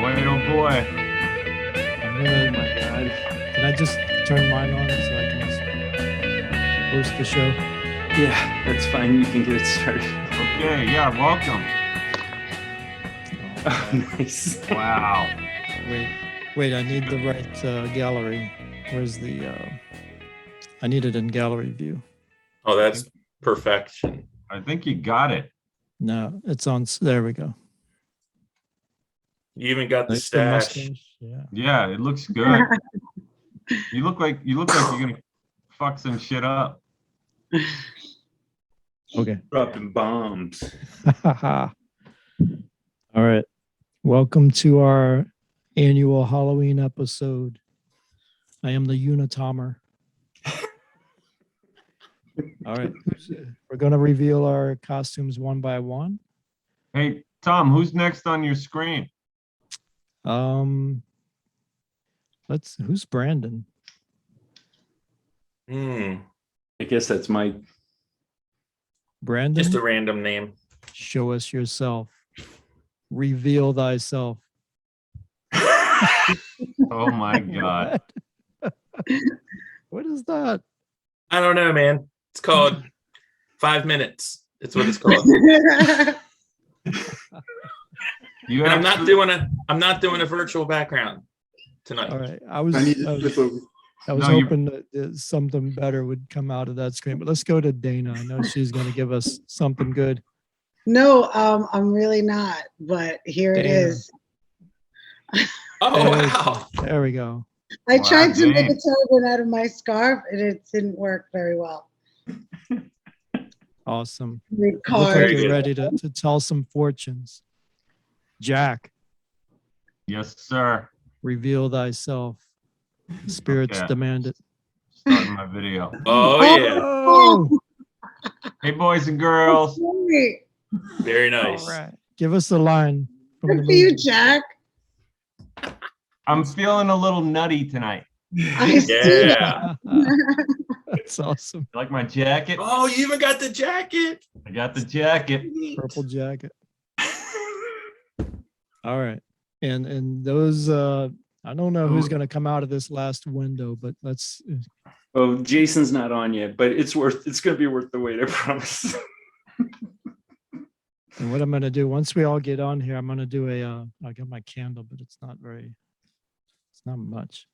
boy. Oh my God. Can I just turn mine on so I can host the show? Yeah, that's fine. You can get it started. Okay, yeah, welcome. Oh, nice. Wow. Wait, I need the right gallery. Where's the, I need it in gallery view. Oh, that's perfection. I think you got it. No, it's on, there we go. You even got the Nice stash. mustache. Yeah. Yeah, it looks good. You look like you're gonna fuck some shit up. Okay. Dropping bombs. All right. Welcome to our annual Halloween episode. I am the Unitomer. All right. We're going to reveal our costumes one by one. Hey, Tom, who's next on your screen? Who's Brandon? I guess that's Mike. Brandon? Just a random name. Show us yourself. Reveal thyself. Oh my God. What is that? I don't know, man. It's called 5 minutes. That's what it's called. You And have I'm not doing a virtual background tonight. All right. I was No, hoping that something better would come out of that screen, but let's go to Dana. I know she's going to give us something good. No, I'm really not, but here it Dana. is. Oh, wow. There we go. I Wow, tried to make Dana. a turban out of my scarf and it didn't work very well. Awesome. Read Look like cards. Very you're good. ready to tell some fortunes. Jack, Yes, sir. reveal thyself. Spirits Okay. demand it. Starting my video. Oh, yeah. Oh, Hey, boys and girls. Great. Very all nice. right. Give us a line from the Good for you, movie. Jack. I'm feeling a little nutty tonight. I see that. Yeah. That's awesome. You like my jacket? Oh, you even got the jacket. I got the jacket. Purple jacket. All right. And those I don't know who's going to come out of this last window, but let's Oh, Jason's not on yet, but it's going to be worth the wait, I promise. and what I'm going to do once we all get on here, I'm going to do I'll get my candle, but it's not much.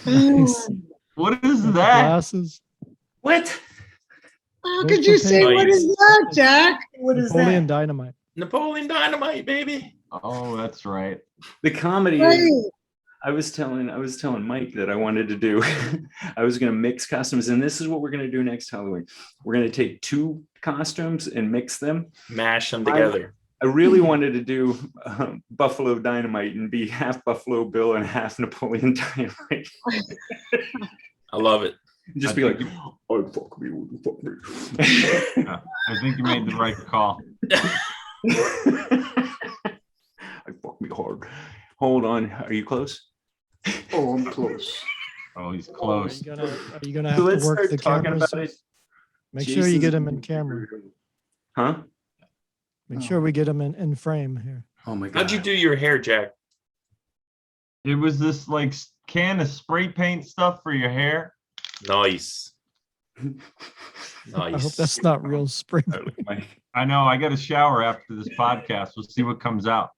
Nice. What is that? Glasses. What? How could you say, what is that, Jack? What is Napoleon that? Dynamite. Napoleon Dynamite, baby. Oh, that's right. The comedy Right. is, I was telling Mike that I wanted to do. I was going to mix costumes, and this is what we're going to do next Halloween. We're going to take two costumes and mix them. Mash them together. I really wanted to do Buffalo Dynamite and be half Buffalo Bill and half Napoleon Dynamite. I love it. Just be like, oh, fuck me, fuck me. Yeah, I think you made the right call. I fuck me hard. Hold on. Are you close? Oh, I'm close. Oh, he's Are close. you gonna have So to let's work start the talking cameras? about it. Make sure you Jason's- get him in camera. Huh? Make sure we get him in frame here. Oh my God. How'd you do your hair, Jack? It was this like can of spray paint stuff for your hair. Nice. I hope Nice. that's not real spring. I look my- I know. I got a shower after this podcast. We'll see what comes out.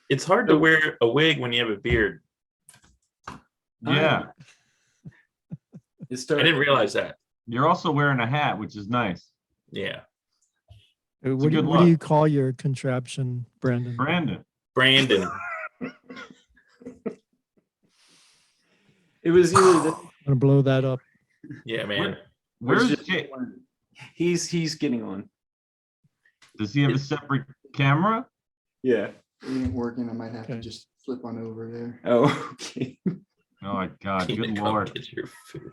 It's hard to wear a wig when you have a beard. Yeah. It I started. didn't realize that. You're also wearing a hat, which is nice. Yeah. What a do, good what do look. you call your contraption, Brandon? Brandon. Brandon. It was either the, I'm gonna blow that up. Yeah, man. Where's just- Jay? He's getting on. Does he have a separate camera? Yeah. It ain't working. I might have Okay. to just flip on over there. Oh, okay. Oh my God! Tina, Good come Lord! get your food.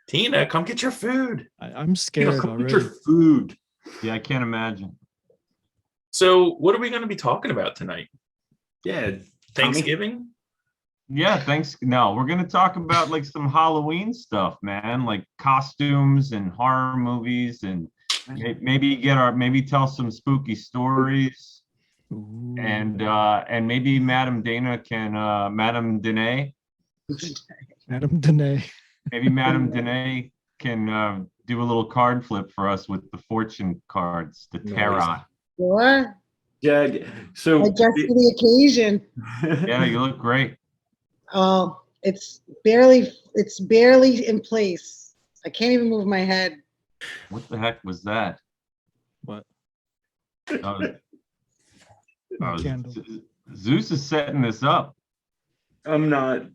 Tina, come get your food. I'm scared Come get already. your food. Yeah, I can't imagine. So, what are we going to be talking about tonight? Yeah. Tommy? Thanksgiving? Yeah, thanks. No, we're gonna talk about like some Halloween stuff, man, like costumes and horror movies, and maybe tell some spooky stories, Ooh. and maybe Madame Dana can Madame Danae, Madame Danae. maybe Madame Danae can do a little card flip for us with the fortune cards, the tarot. Sure. Yeah. So Adjust for the occasion. Yeah, you look great. Oh, it's barely in place. I can't even move my head. What the heck was that? What? Oh, Candle. Zeus is setting this up. I'm not.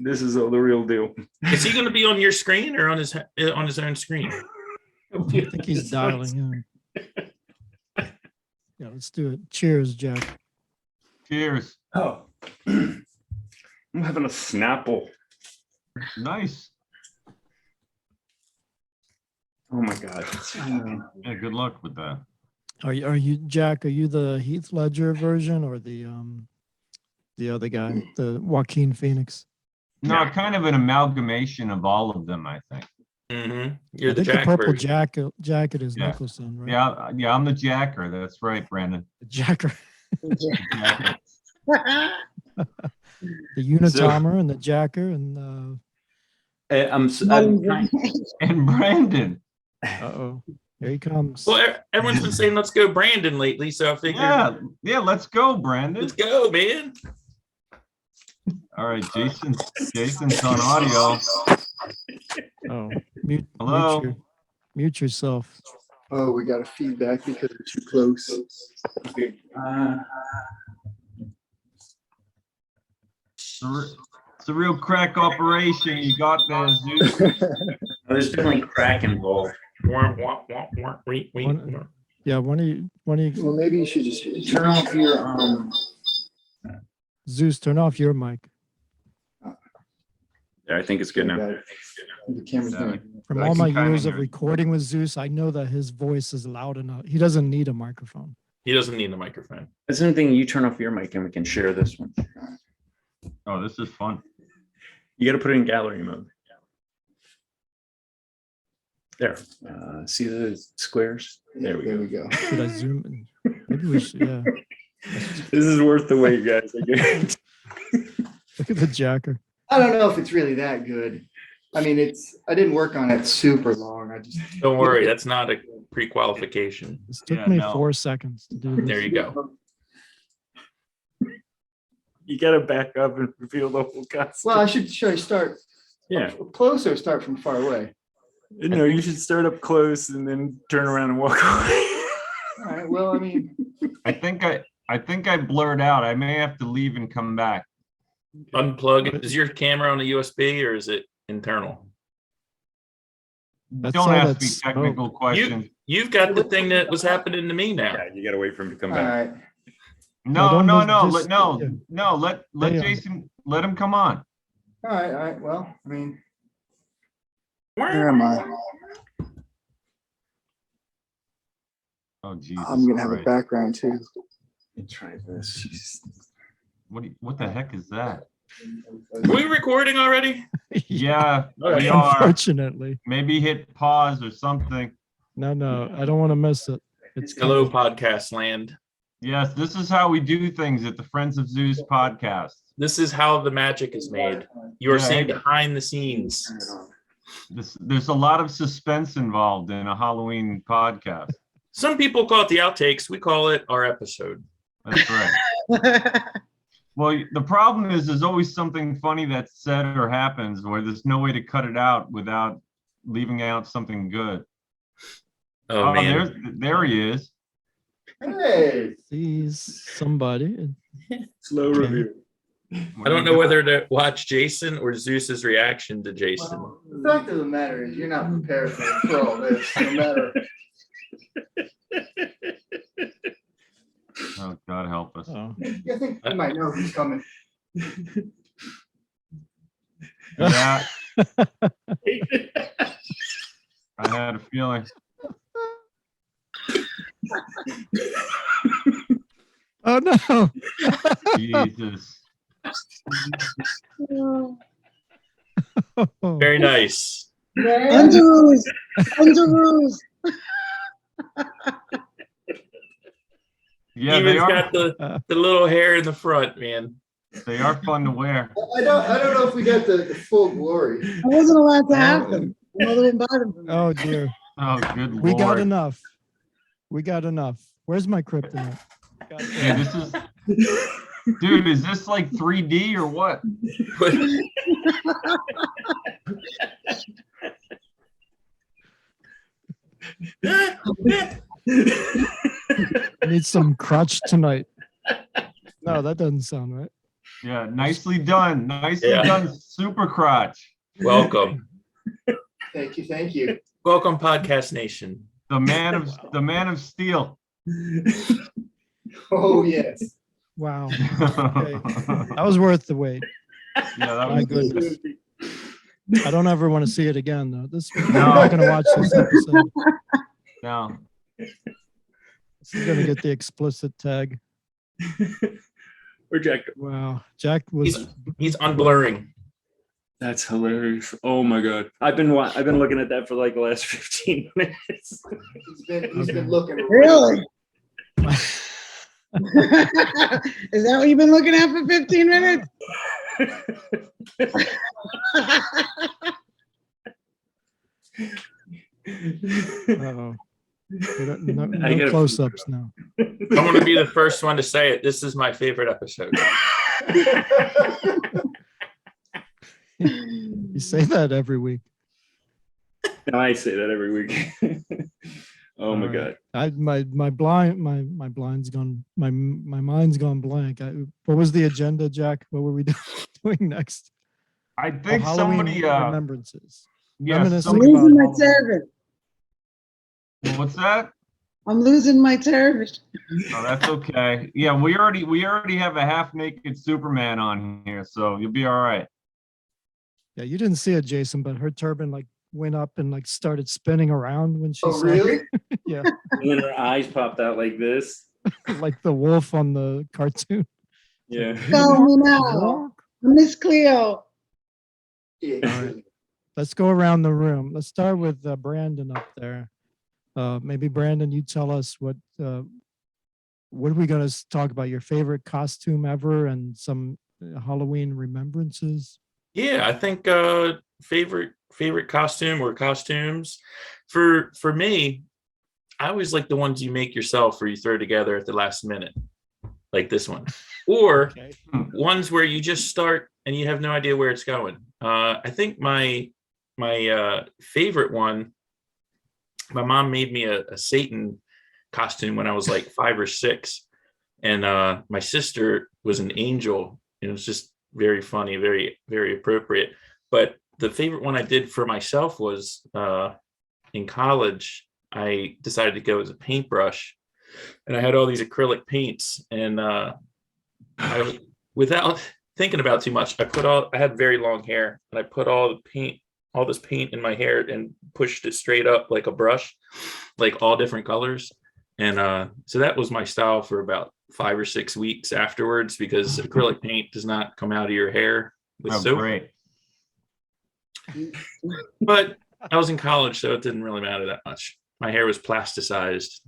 This is all the real deal. Is he going to be on your screen or on his own screen? I think he's dialing in. Yeah, let's do it. Cheers, Jack. Cheers. Oh, I'm having a Snapple. Nice. Oh my god. Yeah, good luck with that. Are you Jack? Are you the Heath Ledger version or the other guy, the Joaquin Phoenix? No, kind of an amalgamation of all of them, I think. Mm-hmm. You're I the think Jack the purple version. jacket is Yeah. Nicholson, right? Yeah, I'm the jacker. That's right, Brandon. The Jacker, Jacker. the Unitomer and the Jacker and I'm And Brandon. uh-oh, here he comes. Well, everyone's been saying let's go Brandon lately, so I figured Yeah, let's go, Brandon. let's go, man. All right, Jason's on audio. Oh, mute Hello. mute yourself. Oh, we got a feedback because we're too close. It's a real crack operation you got there, Zeus. There's definitely crack involved. Yeah, one of you, Well, maybe you should just turn off your Zeus, turn off your mic. Yeah, I think it's good now. The camera's going. From I all can my kinda years of hear. recording with Zeus, I know that his voice is loud enough. He doesn't need a microphone. He doesn't need a microphone. That's the thing. You turn off your mic and we can share this one. Oh, this is fun. You got to put it in gallery mode. There. See the squares? There we There go. we go. Should I zoom in? Maybe we should, yeah. This is worth the wait, guys. I guarantee. Look at the Jacker. I don't know if it's really that good. I mean, I didn't work on it super long. I just. Don't worry, that's not a pre-qualification. This took Yeah, me no. 4 seconds to do this. There you go. You got to back up and reveal the whole costume. Well, should I start Yeah. up close or start from far away? No, you should start up close and then turn around and walk away. All right. Well, I mean, I think I blurred out. I may have to leave and come back. Unplug it. Is your camera on a USB or is it internal? That's Don't all ask me that's technical questions. You've got the thing that was happening to me now. Yeah, you got to wait for him to come all back. right. No, don't let Stay on. Jason, let him come on. All right. Well, I mean, where am I? Oh, Jesus. I'm gonna have a Christ. background too. Let me try this. What the heck is that? Are we recording already? Yeah, Okay. we are. Unfortunately. Maybe hit pause or something. No, I don't want to miss it. It's Hello, podcast land. Yes, this is how we do things at the Friends of Zeus podcast. This is how the magic is made. You are Yeah. seeing behind the scenes. There's a lot of suspense involved in a Halloween podcast. Some people call it the outtakes. We call it our episode. That's right. Well, the problem is there's always something funny that's said or happens where there's no way to cut it out without leaving out something good. Oh, man. There he is. Hey, sees somebody. Slow Okay. review. I don't know whether to watch Jason or Zeus's reaction to Jason. well, the fact of the matter is, you're not prepared for all this. No matter. Oh, God help us. Oh. I think you might know who's coming. Yeah, I had a feeling. Oh no. Jesus. Very nice. Underoos. Underoos. Yeah, they Steven's are. got the little hair in the front, man. They are fun to wear. I don't know if we got the full glory. I wasn't allowed to have them. My mother wouldn't buy them for me. Oh dear. Oh, good We got lord. enough. We got enough. Where's my kryptonite? Yeah, this is, dude, is this like 3D or what? I need some crotch tonight. No, that doesn't sound right. Yeah, nicely done. Nicely Yeah. done, Super Crotch. Welcome. Thank you, thank you. Welcome, Podcast Nation. The man of steel. Oh, yes. Wow. That was worth the wait. Yeah, that My was goodness. I don't ever want to see it again, though. I'm No. not going to watch this episode. No. This is going to get the explicit tag. Or Jack. Wow. Jack was. He's unblurring. That's hilarious. Oh my god. I've been looking at that for like the last 15 minutes. He's been looking. Really? Is that what you've been looking at for 15 minutes? Uh-oh. No, I no gotta- close-ups now. I'm going to be the first one to say it. This is my favorite episode. You say that every week. No, I say that every week. Oh my All god. right. My blind's gone. My mind's gone blank. What was the agenda, Jack? What were we doing next? I think Halloween somebody, remembrances. yeah, reminiscing I'm somebody, losing my Halloween. turban. what's that? I'm losing my turban. Oh, that's okay. Yeah, we already have a half-naked Superman on here, so you'll be all right. Yeah, you didn't see it, Jason, but her turban like went up and like started spinning around when she Oh, saw really? Yeah, And then her eyes popped out like this. like the wolf on the cartoon. Yeah. Follow me now. Miss Cleo. Yeah. Let's go around the room. Let's start with Brandon up there. Maybe Brandon, you tell us what are we going to talk about? Your favorite costume ever and some Halloween remembrances. Yeah, I think favorite costume or costumes for me, I always like the ones you make yourself or you throw together at the last minute, like this one, or Okay. ones where you just start and you have no idea where it's going. I think my favorite one, my mom made me a Satan costume when I was like 5 or 6, and my sister was an angel. It was just very funny, very, very appropriate. But the favorite one I did for myself was in college. I decided to go as a paintbrush, and I had all these acrylic paints, and I, without thinking about too much, I had very long hair, and I put all this paint in my hair and pushed it straight up like a brush, like all different colors. And so that was my style for about 5 or 6 weeks afterwards, because acrylic paint does not come out of your hair with Oh, soap. great. But I was in college, so it didn't really matter that much. My hair was plasticized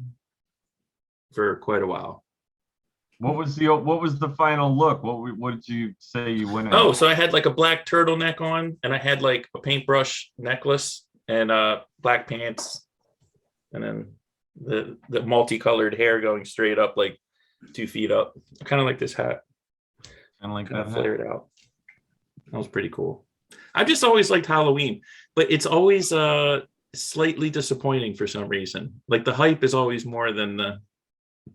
for quite a while. What was the final look? What did you say you went in? Oh, so I had like a black turtleneck on, and I had like a paintbrush necklace and black pants, and then the multicolored hair going straight up like 2 feet up. I kind of like this hat. And like Kind that. of flared out. That was pretty cool. I've just always liked Halloween, but it's always slightly disappointing for some reason. Like the hype is always more than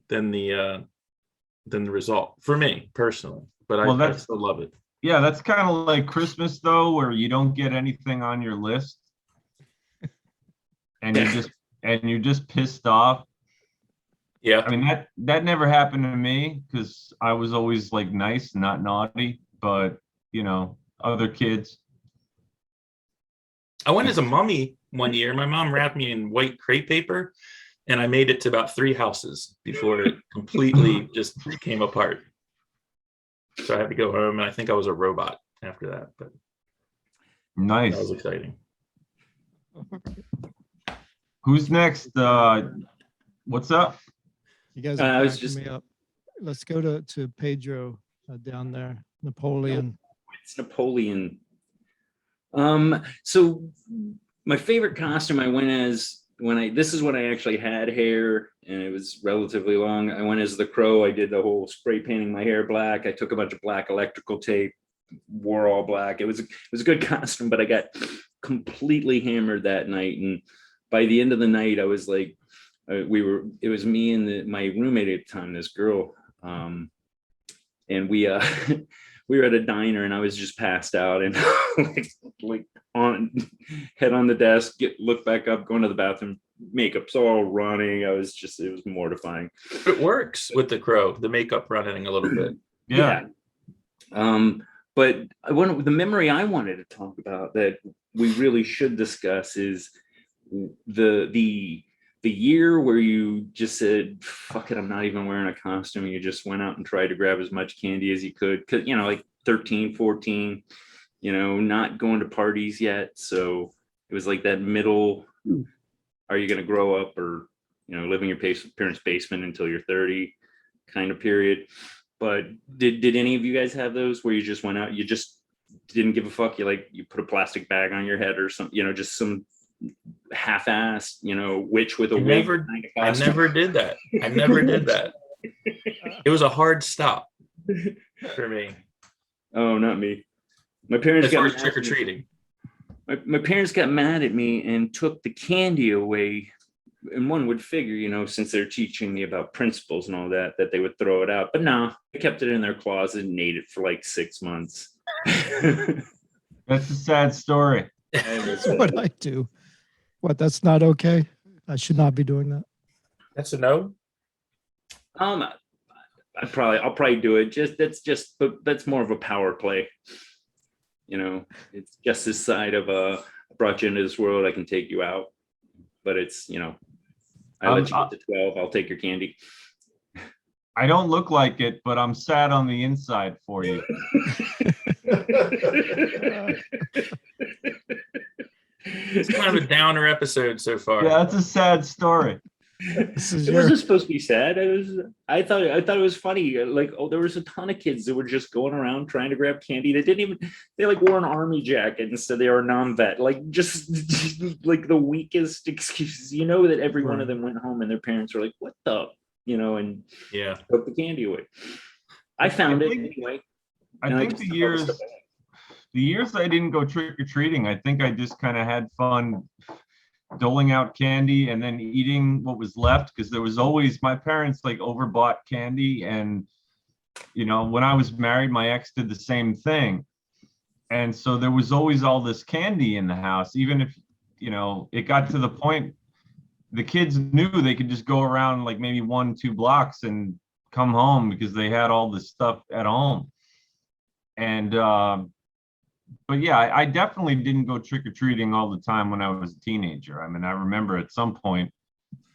the result for me personally. But Well, I still love it. Yeah, that's kind of like Christmas though, where you don't get anything on your list, and you're just pissed off. Yeah. I mean that never happened to me because I was always like nice, not naughty. But you know, other kids. I went as a mummy one year. My mom wrapped me in white crepe paper, and I made it to about 3 houses before it completely just came apart. So I had to go home, and I think I was a robot after that. But Nice. that was exciting. Who's next? What's up? You guys I are was cracking just- me up. Let's go to Pedro down there, Napoleon. It's Napoleon. So my favorite costume I went as this is when I actually had hair and it was relatively long. I went as the Crow. I did the whole spray painting my hair black. I took a bunch of black electrical tape, wore all black. It was a good costume, but I got completely hammered that night. And by the end of the night, I was like, it was me and my roommate at the time, this girl. And we were at a diner and I was just passed out and like on head on the desk, look back up, going to the bathroom, makeup's all running. It was mortifying. It works with the Crow, the makeup running a little bit. Yeah. But the memory I wanted to talk about that we really should discuss is the year where you just said, fuck it, I'm not even wearing a costume. You just went out and tried to grab as much candy as you could. Cause like 13, 14, not going to parties yet. So it was like that middle, are you going to grow up or, live in your parents' basement until you're 30 kind of period. But did any of you guys have those where you just went out, you just didn't give a fuck? You put a plastic bag on your head or something, just some half-assed, witch with a wig. I never did that. I never did that. It was a hard stop for me. Oh, not me. My parents As far got as trick or treating. my parents got mad at me and took the candy away. And one would figure, since they're teaching me about principles and all that they would throw it out. But no, they kept it in their closet and ate it for like 6 months. That's a sad story. That's what I do. What? That's not okay. I should not be doing that. That's a no. I'll probably do it. But that's more of a power play. It's just this side of I brought you into this world, I can take you out. But it's, I let you get to 12, I'll take your candy. I don't look like it, but I'm sad on the inside for you. It's kind of a downer episode so far. Yeah, that's a sad story. This is It your, wasn't supposed to be sad. I thought it was funny. There was a ton of kids that were just going around trying to grab candy. They wore an army jacket instead they were non-vet. Just like the weakest excuses. That every one of them went home and their parents were like, what the, and Yeah. took the candy away. I found it anyway. I think the years I didn't go trick-or-treating, I think I just kind of had fun doling out candy and then eating what was left, because there was always, my parents overbought candy, and when I was married, my ex did the same thing, and so there was always all this candy in the house. Even if it got to the point the kids knew they could just go around maybe 1-2 blocks and come home because they had all this stuff at home. And but yeah, I definitely didn't go trick-or-treating all the time when I was a teenager. I mean, I remember at some point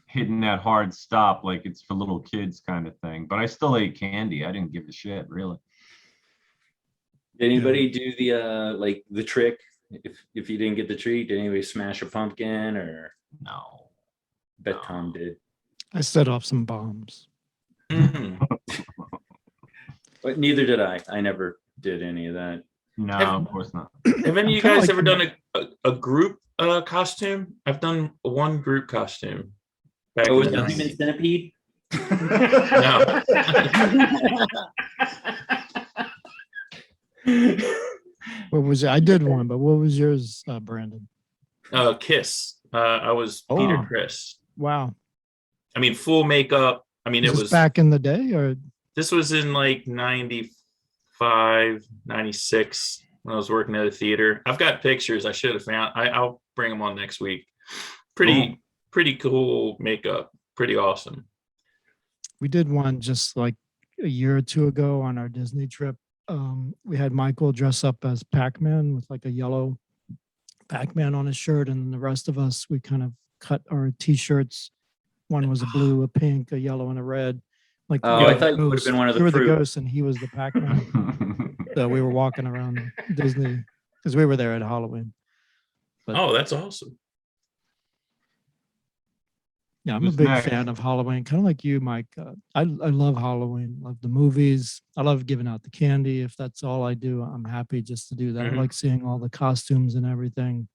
hitting that hard stop, like it's for little kids kind of thing. But I still ate candy. I didn't give a shit, really. Did anybody do the trick? If you didn't get the treat, did anybody smash a pumpkin or? No. Bet Tom did. I set off some bombs. Mhm. But neither did I. I never did any of that. No, of course not. Have any of you kinda guys like- ever done a group costume? I've done one group costume. Back Oh, in was the it day. Human Centipede? What was it? I did one, but what was yours, Brandon? Kiss. I was Peter Oh. Chris. Wow. I mean, full makeup. I mean, Was it this was back in the day, or this was in 95, 96 when I was working at a theater. I've got pictures I should have found. I'll bring them on next week. Pretty cool makeup. Pretty awesome. we did one just like a year or two ago on our Disney trip. We had Michael dress up as Pac-Man with a yellow Pac-Man on his shirt, and the rest of us, we kind of cut our t-shirts. One was a blue, a pink, a yellow, and a red. Like Oh, you I were thought the you would have ghost. been one of You the were the fruit. ghost and he was the Pac-Man. So we were walking around Disney because we were there at Halloween. But Oh, that's awesome. yeah, I'm a Who's big next? fan of Halloween, kind of like you, Mike. I love Halloween, love the movies. I love giving out the candy. If that's all I do, I'm happy just to do that. Mhm. I like seeing all the costumes and everything.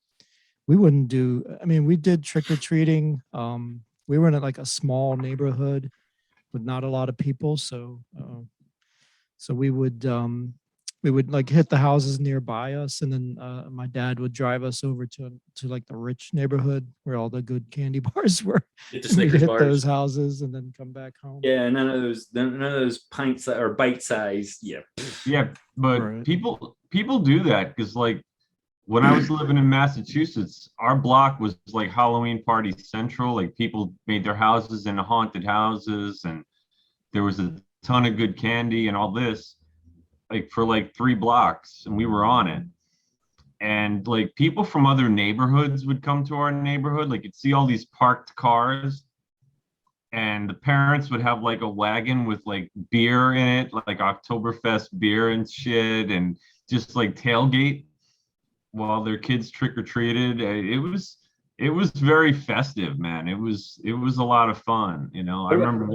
We wouldn't do, I mean, we did trick or treating. We were in like a small neighborhood with not a lot of people. So we would like hit the houses nearby us, and then my dad would drive us over to like the rich neighborhood where all the good candy bars were. Get the And we'd Snickers hit bars. those houses and then come back home. Yeah, none of those pint size or bite size. Yeah. Yeah, but Right. people do that because like when I was living in Massachusetts, our block was like Halloween party central. Like people made their houses into haunted houses, and there was a ton of good candy and all this, like for like 3 blocks, and we were on it. And like people from other neighborhoods would come to our neighborhood. Like you'd see all these parked cars, and the parents would have like a wagon with like beer in it, like Oktoberfest beer and shit, and just like tailgate while their kids trick or treated. It was very festive, man. It was a lot of fun. You know, I remember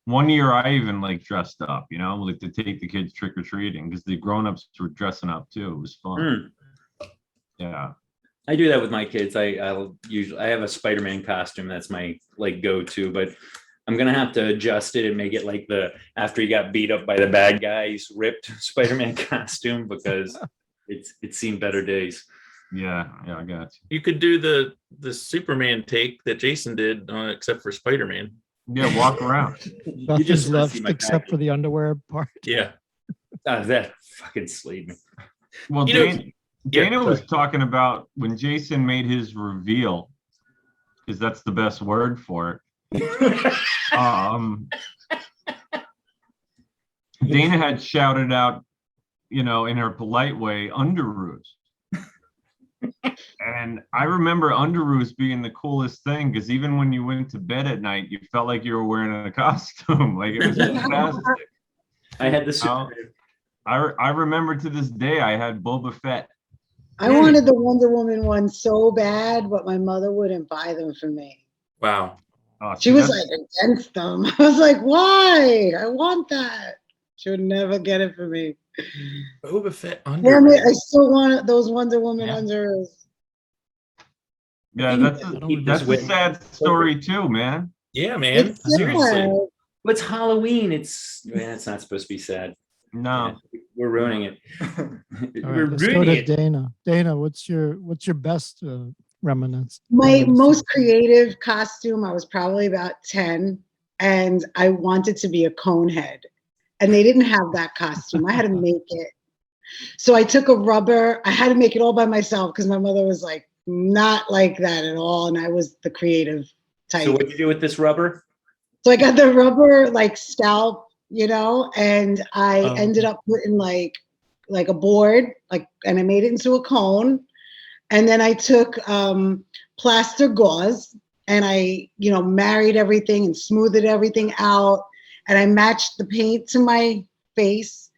one year I even like dressed up, you know, like to take the kids trick or treating because the grown-ups were dressing up too. It was fun. Yeah. I do that with my kids. I'll usually I have a Spider-Man costume that's my like go-to, but I'm gonna have to adjust it and make it like the after he got beat up by the bad guys ripped Spider-Man costume because it's seen better days. Yeah, I got you. You could do the Superman take that Jason did, except for Spider-Man. Yeah, walk around. You Nothing's just wanna left see my except for package. the underwear part. Yeah. That fucking slayed me. Well, You know- Dana Yeah, was sorry. talking about when Jason made his reveal, because that's the best word for it. Dana had shouted out, you know, in her polite way, underoos. And I remember underoos being the coolest thing because even when you went to bed at night, you felt like you were wearing a costume. Like it was fantastic. I had this. Oh. I remember to this day I had Boba Fett. I wanted the Wonder Woman one so bad, but my mother wouldn't buy them for me. Wow. Oh, She was like against them. I was like, why? I want that. She would never get it for me. Boba Fett Damn under. it, I still want those Wonder Woman Yeah. underoos. Yeah, that's a sad story too, man. Yeah, man. It's sad. Seriously. What's Halloween? It's not supposed to be sad. No. Yeah, we're ruining it. All We're right, let's go ruining to it. Dana. Dana, what's your best reminiscence? My most creative costume, I was probably about 10, and I wanted to be a cone head. And they didn't have that costume. I had to make it. So I took a rubber, I had to make it all by myself because my mother was like, not like that at all. And I was the creative type. So what'd you do with this rubber? So I got the rubber like scalp, you know, and I ended up putting like a board, and I made it into a cone. And then I took plaster gauze and I, married everything and smoothed everything out. And I matched the paint to my face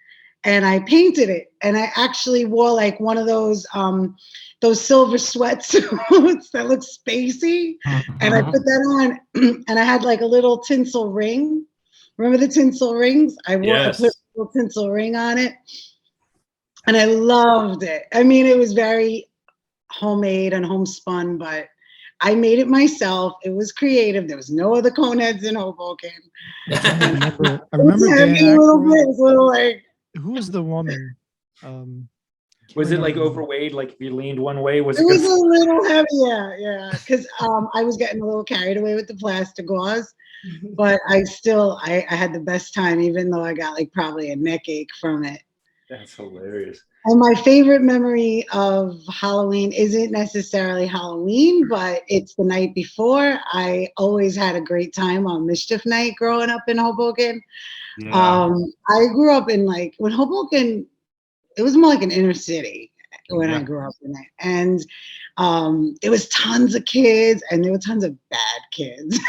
and I painted it. And I actually wore like one of those silver sweatsuits that look spacey. And I put that on and I had like a little tinsel ring. Remember the tinsel rings? I put a little tinsel ring on it and I loved it. I mean, it was very homemade and homespun, but I made it myself. It was creative. There was no other cone heads in Hoboken. I remember Dan Aykroyd. Who was the woman? Was it like overweight? Like if you leaned one way, was it? It was a little heavy, yeah. Because I was getting a little carried away with the plaster gauze, but I had the best time, even though I got like probably a neck ache from it. That's hilarious. And my favorite memory of Halloween isn't necessarily Halloween, but it's the night before. I always had a great time on Mischief night growing up in Hoboken. Yeah. I grew up in when Hoboken, it was more like an inner city when I grew up in it. And there was tons of kids and there were tons of bad kids.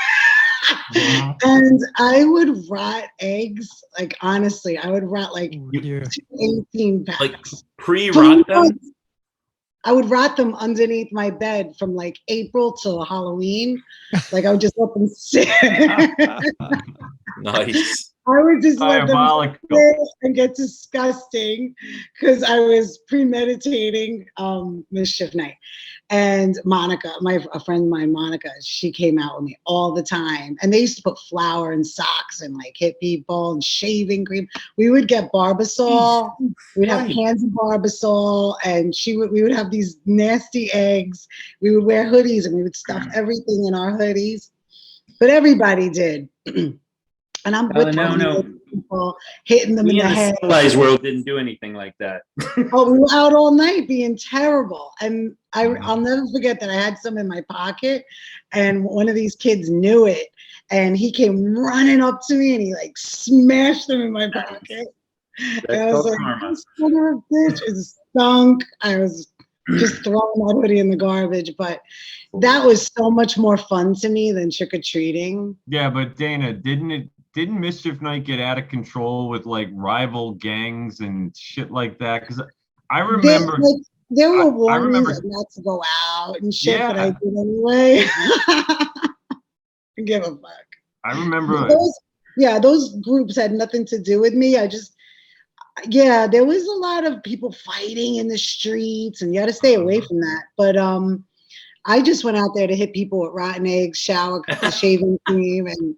And I would rot eggs. Like, honestly, I would rot like Oh, dear. 18 packs. Like pre-rot them? I would rot them underneath my bed from like April till Halloween. Like, I would just let them sit. Nice. I would just let them Diabolical. sit and get disgusting because I was premeditating Mischief night. And Monica, a friend of mine, Monica, she came out with me all the time. And they used to put flour in socks and like hit people and shaving cream. We would get Barbasol. We'd have cans of Barbasol, and we would have these nasty eggs. We would wear hoodies and we would stuff everything in our hoodies. But everybody did. And I'm with people, hitting them in the head. The civilized world didn't do anything like that. Oh, we were out all night being terrible. And I'll never forget that I had some in my pocket, and one of these kids knew it, and he came running up to me and he like smashed them in my pocket. And I was like, son of a bitch, it stunk. I was just throwing my hoodie in the garbage, but that was so much more fun to me than trick-or-treating. Yeah, but Dana, didn't Mischief Night get out of control with like rival gangs and shit like that? Because I remember there were warnings not to go out and shit, but I did anyway. Give a fuck. I remember. Those groups had nothing to do with me. There was a lot of people fighting in the streets, and you got to stay away from that. But I just went out there to hit people with rotten eggs, shower, shaving cream, and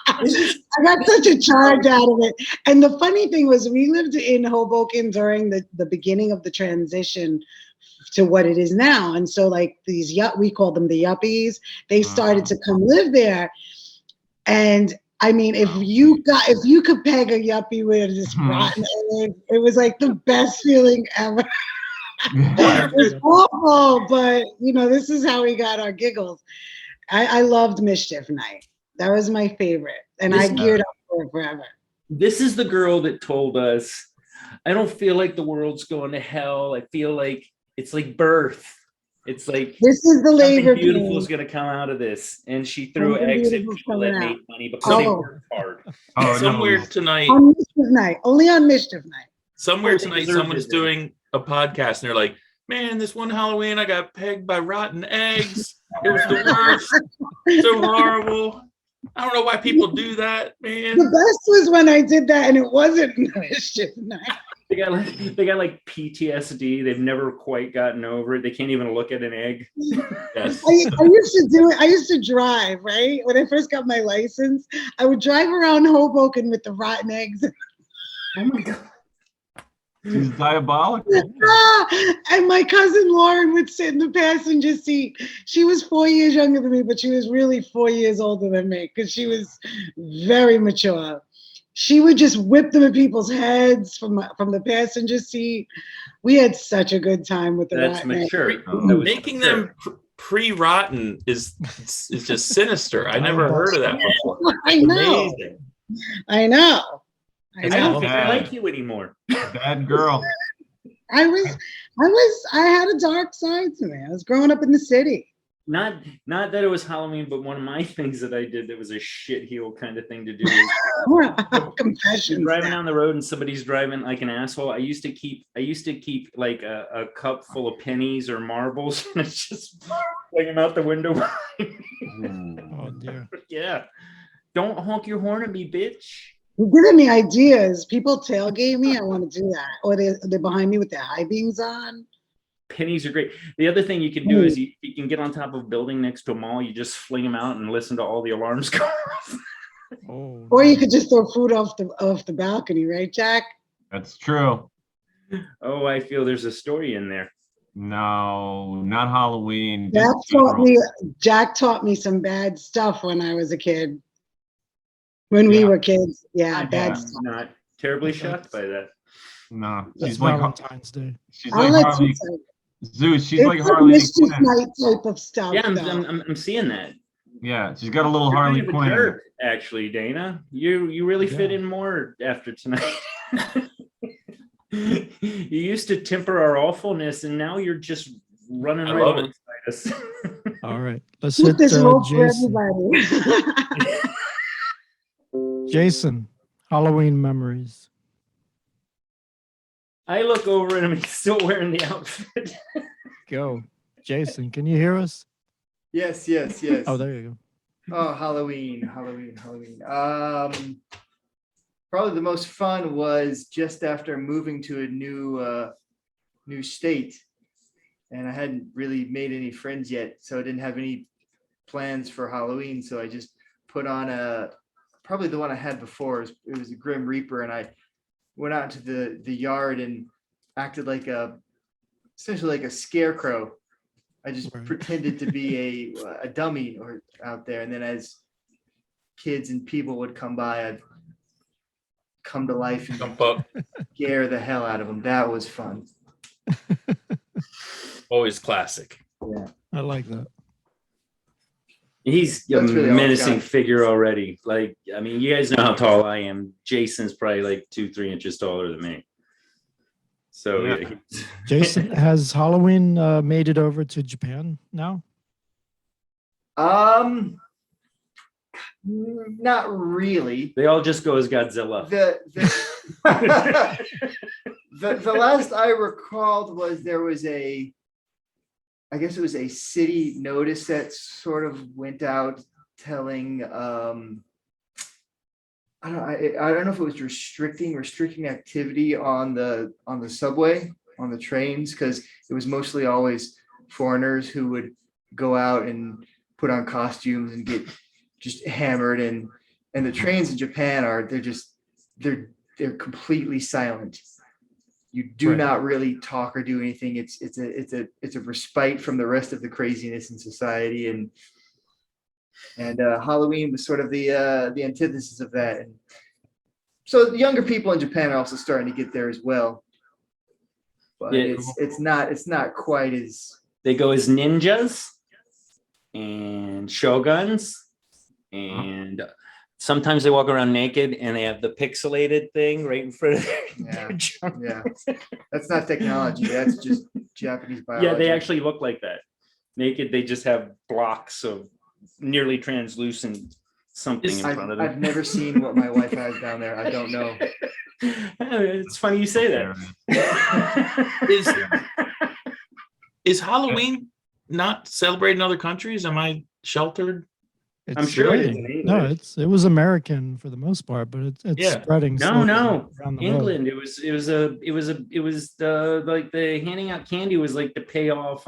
I got such a charge out of it. And the funny thing was, we lived in Hoboken during the beginning of the transition to what it is now. And so like we call them the yuppies, they started to come live there. And I mean, if you could peg a yuppie with this rotten egg, it was like the best feeling ever. It was awful, but this is how we got our giggles. I loved Mischief Night. That was my favorite. And I geared up for it forever. This is the girl that told us, I don't feel like the world's going to hell. I feel like it's like birth. It's like this is the labor beautiful is going to come out of this. And she threw eggs at people that made money because they worked hard. Somewhere tonight. On Mischief Night. Only on Mischief Night. Somewhere tonight, someone's doing a podcast and they're like, man, this one Halloween I got pegged by rotten eggs. It was the worst. So horrible. I don't know why people do that, man. The best was when I did that and it wasn't Mischief Night. They got like PTSD. They've never quite gotten over it. They can't even look at an egg. Yes. I used to do it. I used to drive, right? When I first got my license, I would drive around Hoboken with the rotten eggs. Oh my God. She's diabolical. And my cousin Lauren would sit in the passenger seat. She was 4 years younger than me, but she was really 4 years older than me because she was very mature. She would just whip them at people's heads from the passenger seat. We had such a good time with the That's mature. Making them pre-rotten is just sinister. I never heard of that before. I know. Amazing. I know. I don't think I like you anymore. Bad girl. I had a dark side to me. I was growing up in the city. Not that it was Halloween, but one of my things that I did that was a shitheel kind of thing to do. Confessions. Driving down the road and somebody's driving like an asshole. I used to keep like a cup full of pennies or marbles, and it's just fling them out the window. Oh dear. Yeah. Don't honk your horn at me, bitch. You're giving me ideas. People tailgate me. I want to do that. Or they're behind me with their high beams on. Pennies are great. The other thing you can do is you can get on top of a building next to a mall. You just fling them out and listen to all the alarms go off. Oh, or you could just throw food off the balcony, right, Jack? That's true. Oh, I feel there's a story in there. No, not Halloween. Jack taught me some bad stuff when I was a kid. When we were kids, bad stuff. Not terribly shocked by that. No, she's like Valentine's Day. She's like Harley. Zeus, she's like It's Harley Mischief Quinn. Night type of stuff. Yeah, I'm seeing that. Yeah, she's got a little You're Harley kind of a Quinn. jerk, actually, Dana. You really fit in more after tonight. You used to temper our awfulness, and now you're just running right alongside Yes. All right, let's Keep hit this rope for Jason. everybody. Jason, Halloween memories. I look over and I'm still wearing the outfit. Go. Jason, can you hear us? Yes, yes, yes. Oh, there you go. Oh, Halloween. Probably the most fun was just after moving to a new state, and I hadn't really made any friends yet, so I didn't have any plans for Halloween. So I just put on probably the one I had before. It was a Grim Reaper, and I went out into the yard and acted like essentially like a scarecrow. I just Right. pretended to be a dummy or out there, and then as kids and people would come by, I'd come to life and Jump up. scare the hell out of them. That was fun. Always classic. Yeah. I like that. He's a That's really all I've menacing got. figure already. Like, I mean, you guys know how tall I am. Jason's probably like 2-3 inches taller than me. So Yeah. yeah, Jason, has Halloween made it over to Japan now? Not really. they all just go as Godzilla. The last I recalled was there was I guess it was a city notice that sort of went out telling I don't know if it was restricting activity on the subway, on the trains, because it was mostly always foreigners who would go out and put on costumes and get just hammered, and the trains in Japan they're completely silent. You do Right. not really talk or do anything. It's a respite from the rest of the craziness in society, and Halloween was sort of the antithesis of that. And so the younger people in Japan are also starting to get there as well, but Yeah. it's not quite as They go as ninjas and shoguns, and sometimes they walk around naked and they have the pixelated thing right in front of their junk. yeah. That's not technology. That's just Japanese biology. Yeah, they actually look like that. Naked, they just have blocks of nearly translucent something in front of them. I've never seen what my wife has down there. I don't know. It's funny you say that. Is Halloween not celebrated in other countries? Am I sheltered? I'm sure it is in spreading. No, English. it was American for the most part, but it's Yeah. spreading. No, slowly no. around the world. England. It was the like the handing out candy was like to pay off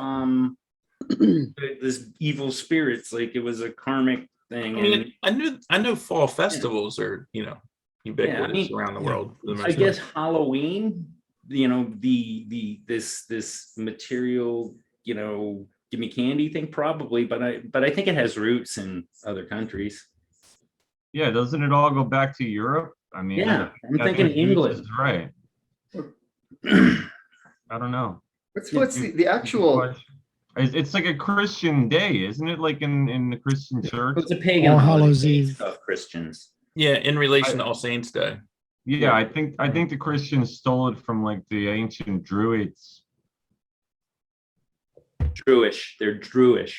this evil spirits. Like it was a karmic thing. I mean, I know fall festivals are, ubiquitous mean, around the world. For the I most guess part. Halloween, this material, give me candy thing probably, but I think it has roots in other countries. Yeah, doesn't it all go back to Europe? I mean, Yeah, I'm I thinking think Zeus England. is right. I don't know. What's the actual? It's like a Christian day, isn't it? Like in the Christian church. It's a pagan All holiday Hallows based Eve. of Christians. Yeah, in relation to All Saints Day. Yeah, I think the Christians stole it from like the ancient Druids. Druish. They're Druish.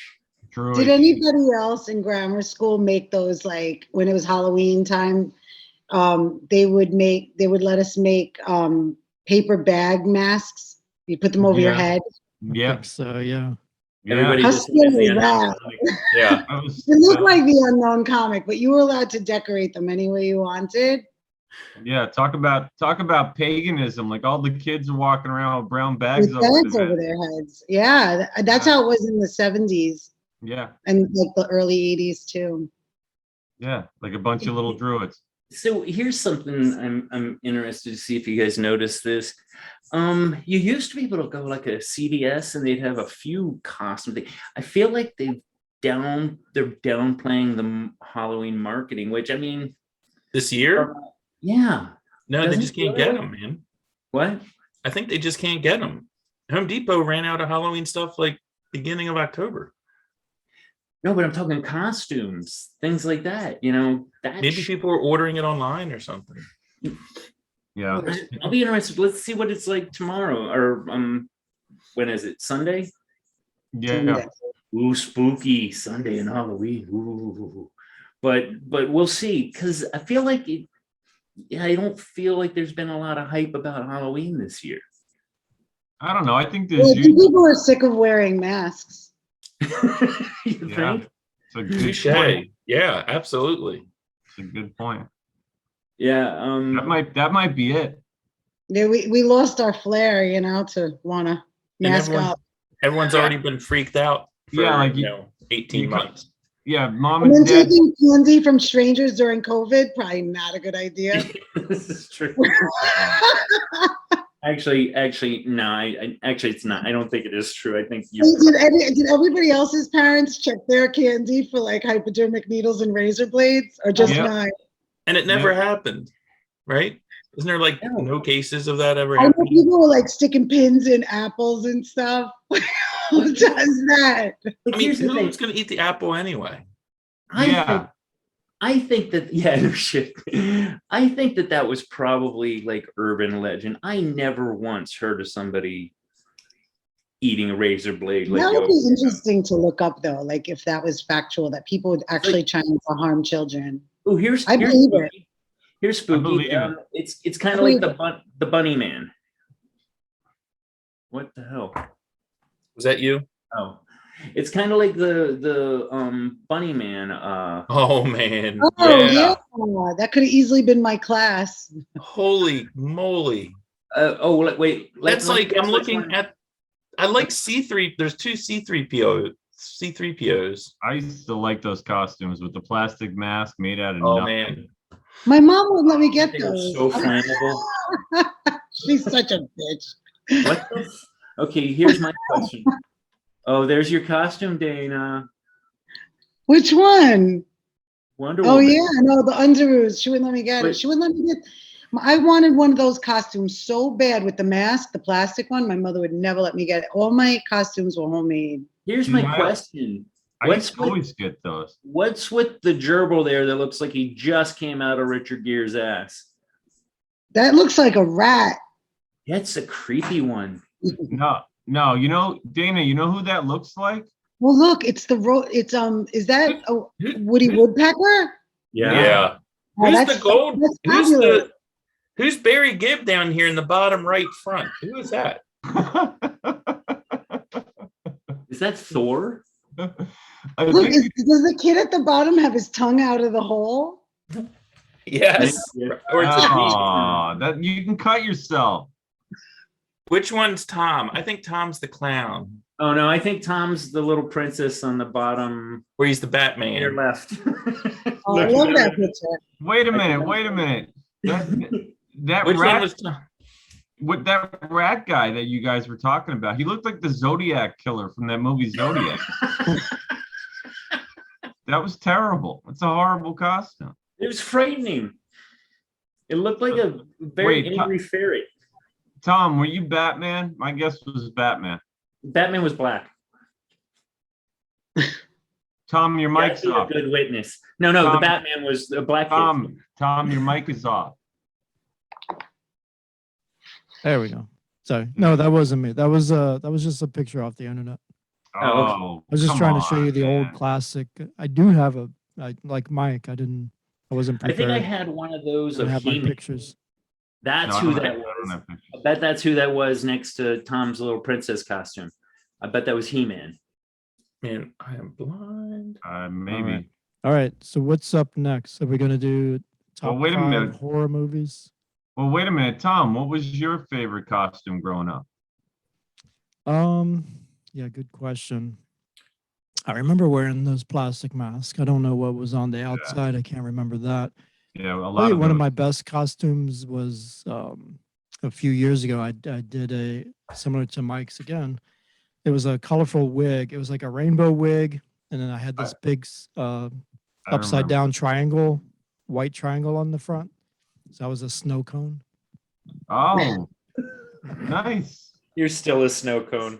Druids. Did anybody else in grammar school make those, like when it was Halloween time? They would let us make paper bag masks. You put them over your Yeah. head. I Yeah, think so, yeah. yeah. Everybody How just scary is that? Yeah. That was- It looked like the Unknown Comic, but you were allowed to decorate them any way you wanted. Yeah, talk about paganism. Like all the kids are walking around with brown bags With over bags their over head. their heads. Yeah, that's how it was in the 70s Yeah, and like the early 80s too. yeah, like a bunch of little druids. So here's something I'm interested to see if you guys notice this. You used to be able to go like a CVS and they'd have a few costume things. I feel like they're downplaying the Halloween marketing, which I mean, This year? yeah. No, they Doesn't just feel can't get that them, man. What? I think they just can't get them. Home Depot ran out of Halloween stuff like beginning of October. No, but I'm talking costumes, things like that. That Maybe people are ordering it online or something. Yeah, I'll be interested. Let's see what it's like tomorrow, or when is it? Sunday? yeah. Ooh, spooky Sunday and Halloween. Ooh. But we'll see, because I feel like I don't feel like there's been a lot of hype about Halloween this year. I don't know. I think Well, there's I think people are sick of wearing masks. You Yeah. think? It's a good Touche. point. Yeah, absolutely. It's a good point. Yeah. That might be it. Yeah, we lost our flair, you know, to want to And mask up. everyone's already been freaked out for Yeah, like 18 you months. Yeah, mom And then and dad. taking candy from strangers during COVID, probably not a good idea. This is true. Actually, no. Actually, it's not. I don't think it is true. I think you. Did everybody else's parents check their candy for like hypodermic needles and razor blades, or just Yep. mine? And it never happened, right? Isn't there like No. no cases of that ever I know happening? people were like sticking pins in apples and stuff. Who does that? Like, I mean, here's the thing. who's going to eat the apple anyway? I think that no shit. I think that was probably like urban legend. I never once heard of somebody eating a razor blade. Like, That would be interesting to look up, though. Like if that was factual, that people would actually trying to harm children. oh, here's I believe it. spooky. Here's spooky. believe it. It's kind of like the bunny man. What the hell? Was that you? Oh, it's kind of like the bunny man. Oh man. Oh yeah. yeah, that could have easily been my class. Holy moly. Wait. That's let me like guess I'm which looking one. at I like C3. There's two C3POs. I used to like those costumes with the plastic mask made out of Oh nothing. man. My mom wouldn't let me get They were those. so flammable. She's such a bitch. What the okay, here's my question. Oh, there's your costume, Dana. Which one? Wonder Oh Woman. yeah, no, the underoos. She wouldn't let me get But- it. She wouldn't let me get. I wanted one of those costumes so bad with the mask, the plastic one. My mother would never let me get it. All my costumes were homemade. Here's my Yeah. question. I used to always get those. What's with the gerbil there that looks like he just came out of Richard Gere's ass? That looks like a rat. That's a creepy one. No, you know, Dana, you know who that looks like? Well, look, it's is that a Woody Woodpecker? Yeah. Oh, Who's that's- the gold? that's Who's fabulous. who's Barry Gibb down here in the bottom right front? Who is that? Is that Thor? I Look, think does the kid at the bottom have his tongue out of the hole? Yes. Yeah. Or it's a bee. Aw, that you can cut yourself. Which one's Tom? I think Tom's the clown. Oh no, I think Tom's the little princess on the bottom Or he's the near Batman. left. Oh, I love that picture. Wait a minute. That Which one rat, was Tom? what that rat guy that you guys were talking about, he looked like the Zodiac killer from that movie Zodiac. That was terrible. It's a horrible costume. It was frightening. It looked like a very Wait, angry fairy. Tom, were you Batman? My guess was Batman. Batman was black. Tom, your mic's That's a off. good witness. No, the Tom- Batman was a black kid. Tom, your mic is off. There we go. Sorry. No, that wasn't me. That was just a picture off the internet. Oh, I was just come trying to show on, you the man. old classic. I do have like Mike. I wasn't I prepared. think I had one of those I of have my He-Man. pictures. That's No, I who don't that have- I don't was. have pictures. I bet that's who that was next to Tom's little princess costume. I bet that was He-Man. Man, I am blind. Maybe. Alright. All right. So what's up next? Are we gonna do top wait a 5 minute. horror movies? Well, wait a minute, Tom. What was your favorite costume growing up? Yeah, good question. I remember wearing those plastic masks. I don't know what was on the outside. I can't remember that. Yeah, a lot Probably of one of those. my best costumes was a few years ago. I did a similar to Mike's again. It was a colorful wig. It was like a rainbow wig, and then I had this big I upside remember. down triangle, white triangle on the front. So I was a snow cone. Oh, nice. You're still a snow cone.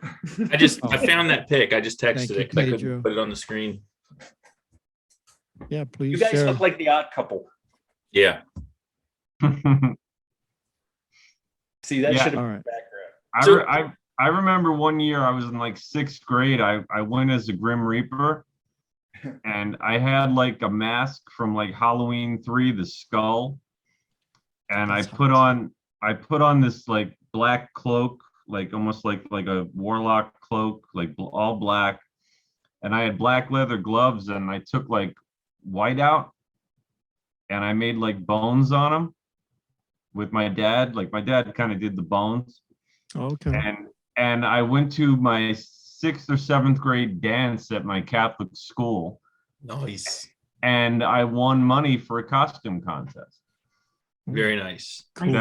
I found that pic. I just Thank texted you, it because I Pedro. couldn't put it on the screen. Yeah, please You guys share. look like the odd couple. Yeah. See, that Yeah. should have All been right. background. I, So- re- I remember one year I was in like 6th grade. I went as a Grim Reaper, and I had like a mask from like Halloween 3, the skull, and That's I put on this like black cloak, like almost like a warlock cloak, like all black, and I had black leather gloves, and I took like white out, and I made like bones on them with my dad. Like my dad kind of did the bones, Okay. and I went to my 6th or 7th grade dance at my Catholic school, Nice. and I won money for a costume contest. Very nice. Cool.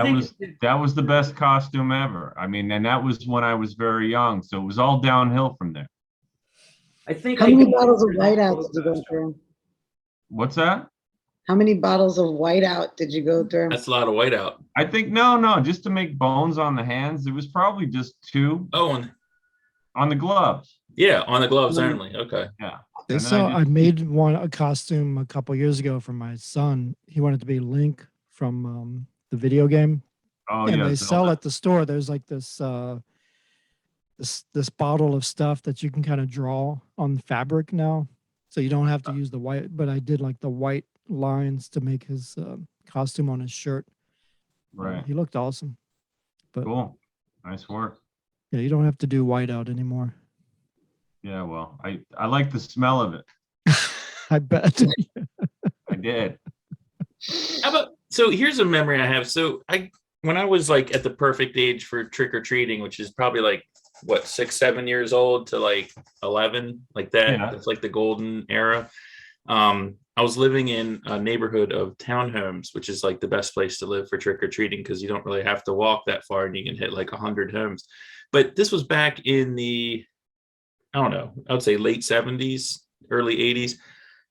That was the best costume ever. I mean, and that was when I was very young, so it was all downhill from there. I think How I many can bottles of answer that whiteout both did you go ways. through? What's that? How many bottles of whiteout did you go through? That's a lot of whiteout. I think no, just to make bones on the hands. It was probably just 2 Oh, and on the gloves. yeah, on the gloves Mm. only. Okay. Yeah. They And then saw I just- made a costume a couple years ago for my son. He wanted to be Link from the video game. Oh And yeah, they sell Zelda. at the store. There's like this this bottle of stuff that you can kind of draw on fabric now. So you don't have to use the white, but I did like the white lines to make his costume on his shirt. Right. He looked awesome. But Cool. Nice work. yeah, you don't have to do whiteout anymore. Yeah, well, I like the smell of it. I bet. I did. How about, so here's a memory I have. So when I was like at the perfect age for trick or treating, which is probably like what, 6, 7 years old to like 11, like that. Yeah. That's like the golden era. I was living in a neighborhood of townhomes, which is like the best place to live for trick or treating because you don't really have to walk that far and you can hit like 100 homes. But this was back in the, I don't know, I would say late 70s, early 80s.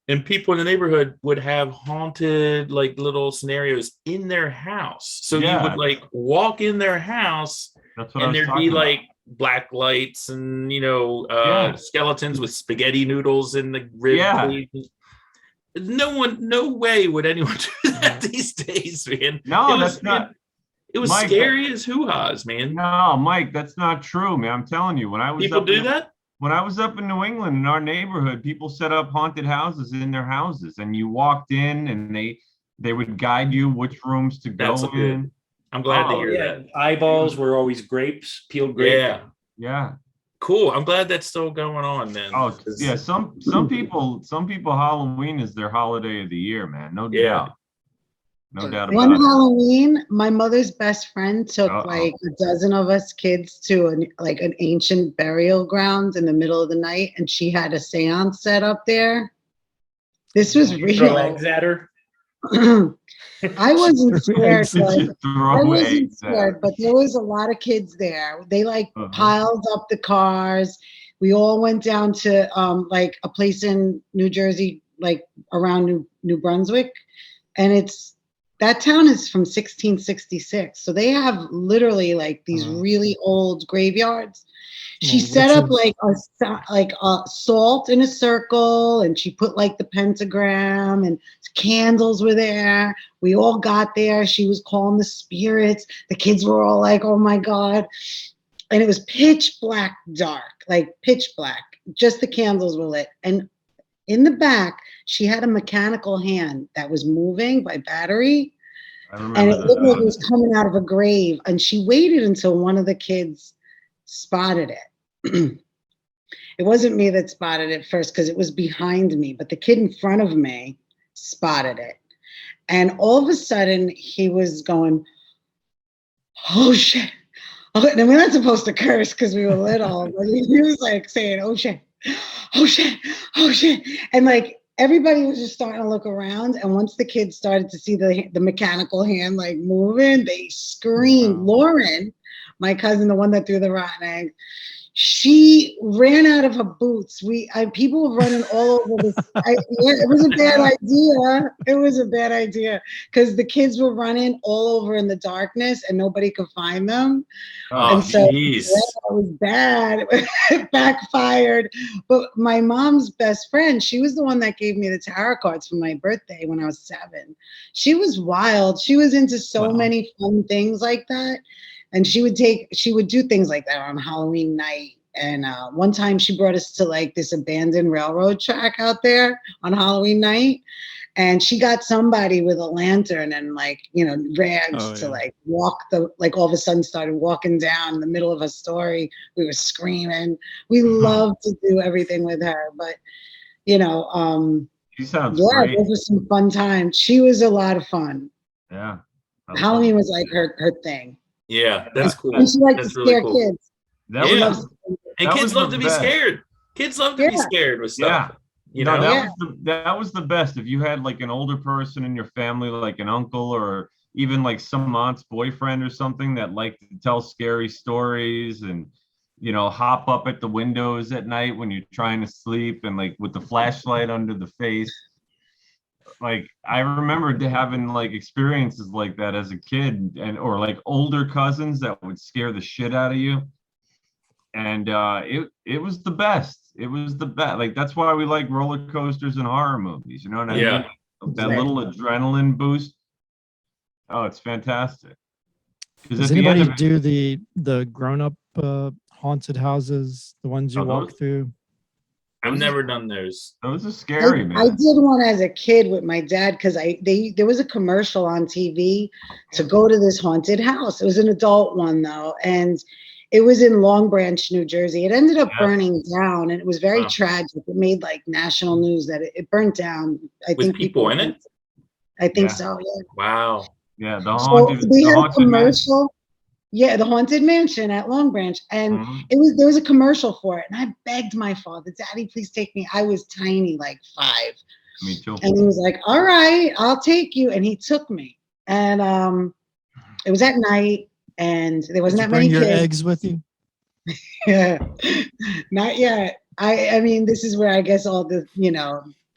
And people in the neighborhood would have haunted like little scenarios in their house. So you Yeah. would like walk in their house That's what I and was there'd talking be about. like black lights and, Yeah. skeletons with spaghetti noodles in the rib Yeah. cage. No way would anyone do that these days, man. No, It was- that's not. It was Mike, scary as hoo-ha's, man. No, Mike, that's not true, man. I'm telling you, when I was People up do in, that? when I was up in New England in our neighborhood, people set up haunted houses in their houses, and you walked in, and they would guide you which rooms to go That's good. in. I'm glad to Oh, hear Yeah, that. eyeballs were always grapes, peeled grape. Yeah. Yeah. Cool. I'm glad that's still going on, man. Oh, 'Cause- yeah. Some people Halloween is their holiday of the year, man. No Yeah. doubt. No doubt One about it. Halloween, my mother's best friend took Uh-oh. like a dozen of us kids to an ancient burial ground in the middle of the night, and she had a seance set up there. This was You throw real. eggs at her. I wasn't scared, Eggs. but Just throw I wasn't eggs at scared, her. but there was a lot of kids there. They like Uh-huh. piled up the cars. We all went down to like a place in New Jersey, like around New Brunswick, and that town is from 1666. So they have literally like these really old graveyards. She set up like a salt in a circle, and she put like the pentagram, and candles were there. We all got there. She was calling the spirits. The kids were all like, "Oh my God." And it was pitch black dark, like pitch black. Just the candles were lit. And in the back, she had a mechanical hand that was moving by battery. I And remember it looked like it that. was coming out of a grave. And she waited until one of the kids spotted it. It wasn't me that spotted it first because it was behind me, but the kid in front of me spotted it. And all of a sudden, he was going, "Oh shit." Oh, and we're not supposed to curse because we were little, but he was like saying, "Oh shit, oh shit, oh shit." And like everybody was just starting to look around. And once the kids started to see the mechanical hand like moving, they screamed. Wow. Lauren, my cousin, the one that threw the rotten egg, she ran out of her boots. People were running all over this. It was a bad idea. It was a bad idea because the kids were running all over in the darkness and nobody could find them. Oh, And so jeez. it was bad. It backfired. But my mom's best friend, she was the one that gave me the tarot cards for my birthday when I was 7. She was wild. She was into so Wow. many fun things like that. And she would do things like that on Halloween night. And one time she brought us to like this abandoned railroad track out there on Halloween night. And she got somebody with a lantern and like, you know, rags to like walk like all of a sudden started walking down the middle of a story. We were screaming. We loved to do everything with her. But, you know, She sounds yeah, great. those were some fun times. She was a lot of fun. Yeah. Halloween was like her thing. Yeah, that's cool. And she liked to That's scare really cool. kids. That Yeah. was And that kids was love the to be best. scared. Kids love to be scared with stuff. Yeah. You No, know? that was the best. If you had like an older person in your family, like an uncle or even like some aunt's boyfriend or something that liked to tell scary stories and, you know, hop up at the windows at night when you're trying to sleep and like with the flashlight under the face. Like I remember having like experiences like that as a kid, and or like older cousins that would scare the shit out of you. And it was the best. It was the best. Like that's why we like roller coasters and horror movies. You know what I Yeah. mean? That little adrenaline boost. Oh, it's fantastic. Because Does at the end anybody of it, do the grown-up haunted houses, the ones you Oh, walk those- through? I've never done those. those are scary, I man. did one as a kid with my dad because there was a commercial on TV to go to this haunted house. It was an adult one though, and it was in Long Branch, New Jersey. It ended up Yes. burning down, and it was very Wow. tragic. It made like national news that it burnt down. I With think people in it? I think Yeah. so. Yeah. Wow. Yeah, the So haunted, they the had a haunted mansion. commercial. Yeah, the haunted mansion at Long Branch, and Mhm. there was a commercial for it, and I begged my father, "Daddy, please take me." I was tiny, like 5, Me too. and he was like, "All right, I'll take you," and he took me, and it was at night, and there Did wasn't you that bring many your kids. eggs with you? Yeah, not yet. I mean, this is where I guess all the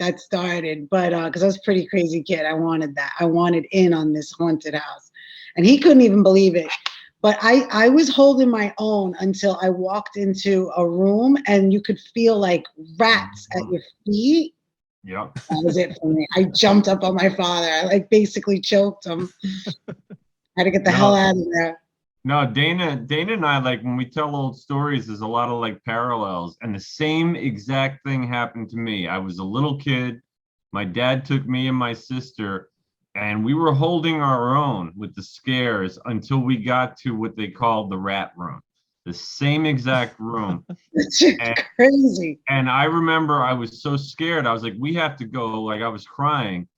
that started, but because I was a pretty crazy kid, I wanted that. I wanted in on this haunted house, and he couldn't even believe it. But I was holding my own until I walked into a room and you could feel like rats at your feet. Yep. That was it for me. I jumped up on my father. I like basically choked him. Had to get the hell out of there. No, Dana and I, like when we tell old stories, there's a lot of like parallels, and the same exact thing happened to me. I was a little kid. My dad took me and my sister, and we were holding our own with the scares until we got to what they called the rat room, the same exact room. It's just crazy. And I remember I was so scared. I was like, we have to go. Like I was crying.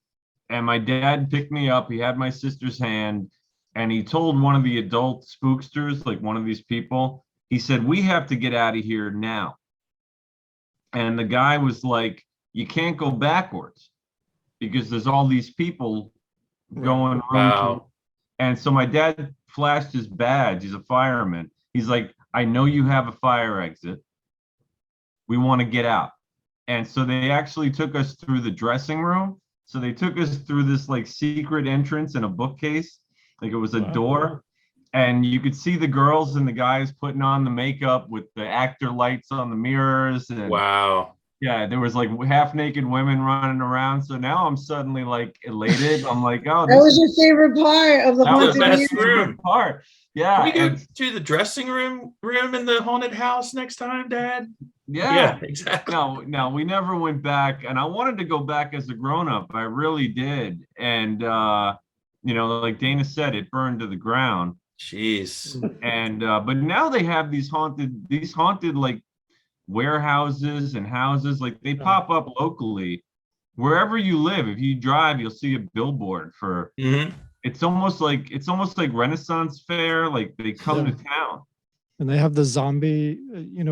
And my dad picked me up. He had my sister's hand and he told one of the adult spooksters, like one of these people, he said, we have to get out of here now. And the guy was like, you can't go backwards because there's all these people going room Wow. and so my dad flashed his badge. He's a fireman. He's like, I know you have a fire exit. We want to get out. And so they actually took us through the dressing room. So they took us through this like secret entrance in a bookcase. Like it was a door. And you could see the girls and the guys putting on the makeup with the actor lights on the mirrors. And Wow. yeah, there was like half naked women running around. So now I'm suddenly like elated. I'm like, oh, That was your favorite part of the that was haunted my best mansion. favorite room. part. Yeah. Can we go and- to the dressing room in the haunted house next time, Dad? yeah. Exactly. No, we never went back. And I wanted to go back as a grown-up. I really did. And like Dana said, it burned to the ground. Jeez. And but now they have these haunted like warehouses and houses, like they pop up locally wherever you live. If you drive, you'll see a billboard for Mhm. it's almost like Renaissance fair, like they come to town. And they have the zombie,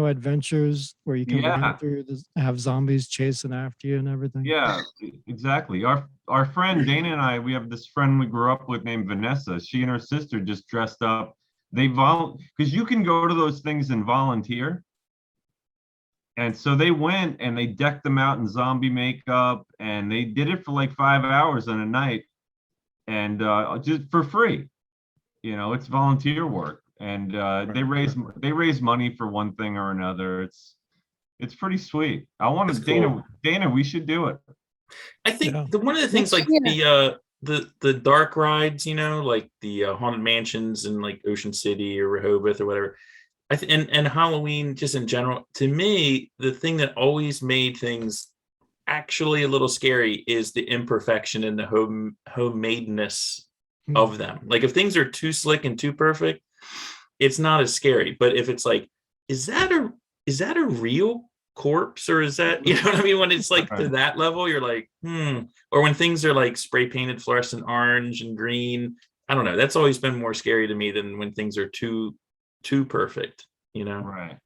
adventures where you can Yeah. run through, have zombies chasing after you and everything. Yeah, exactly. Our friend Dana and I, we have this friend we grew up with named Vanessa. She and her sister just dressed up. Because you can go to those things and volunteer. And so they went and they decked them out in zombie makeup and they did it for like 5 hours on a night and just for free. It's volunteer work. And they raise money for one thing or another. It's pretty sweet. I want to That's cool. Dana, we should do it. I think Yeah. one of the things like Yeah. the dark rides, like the haunted mansions in like Ocean City or Rehoboth or whatever. And Halloween just in general, to me, the thing that always made things actually a little scary is the imperfection and the homemadeness of them. Like if things are too slick and too perfect, it's not as scary. But if it's like, is that a real corpse, or is that, you know what I mean? When it's like to that level, you're like, or when things are like spray painted fluorescent orange and green, I don't know. That's always been more scary to me than when things are too perfect, Right.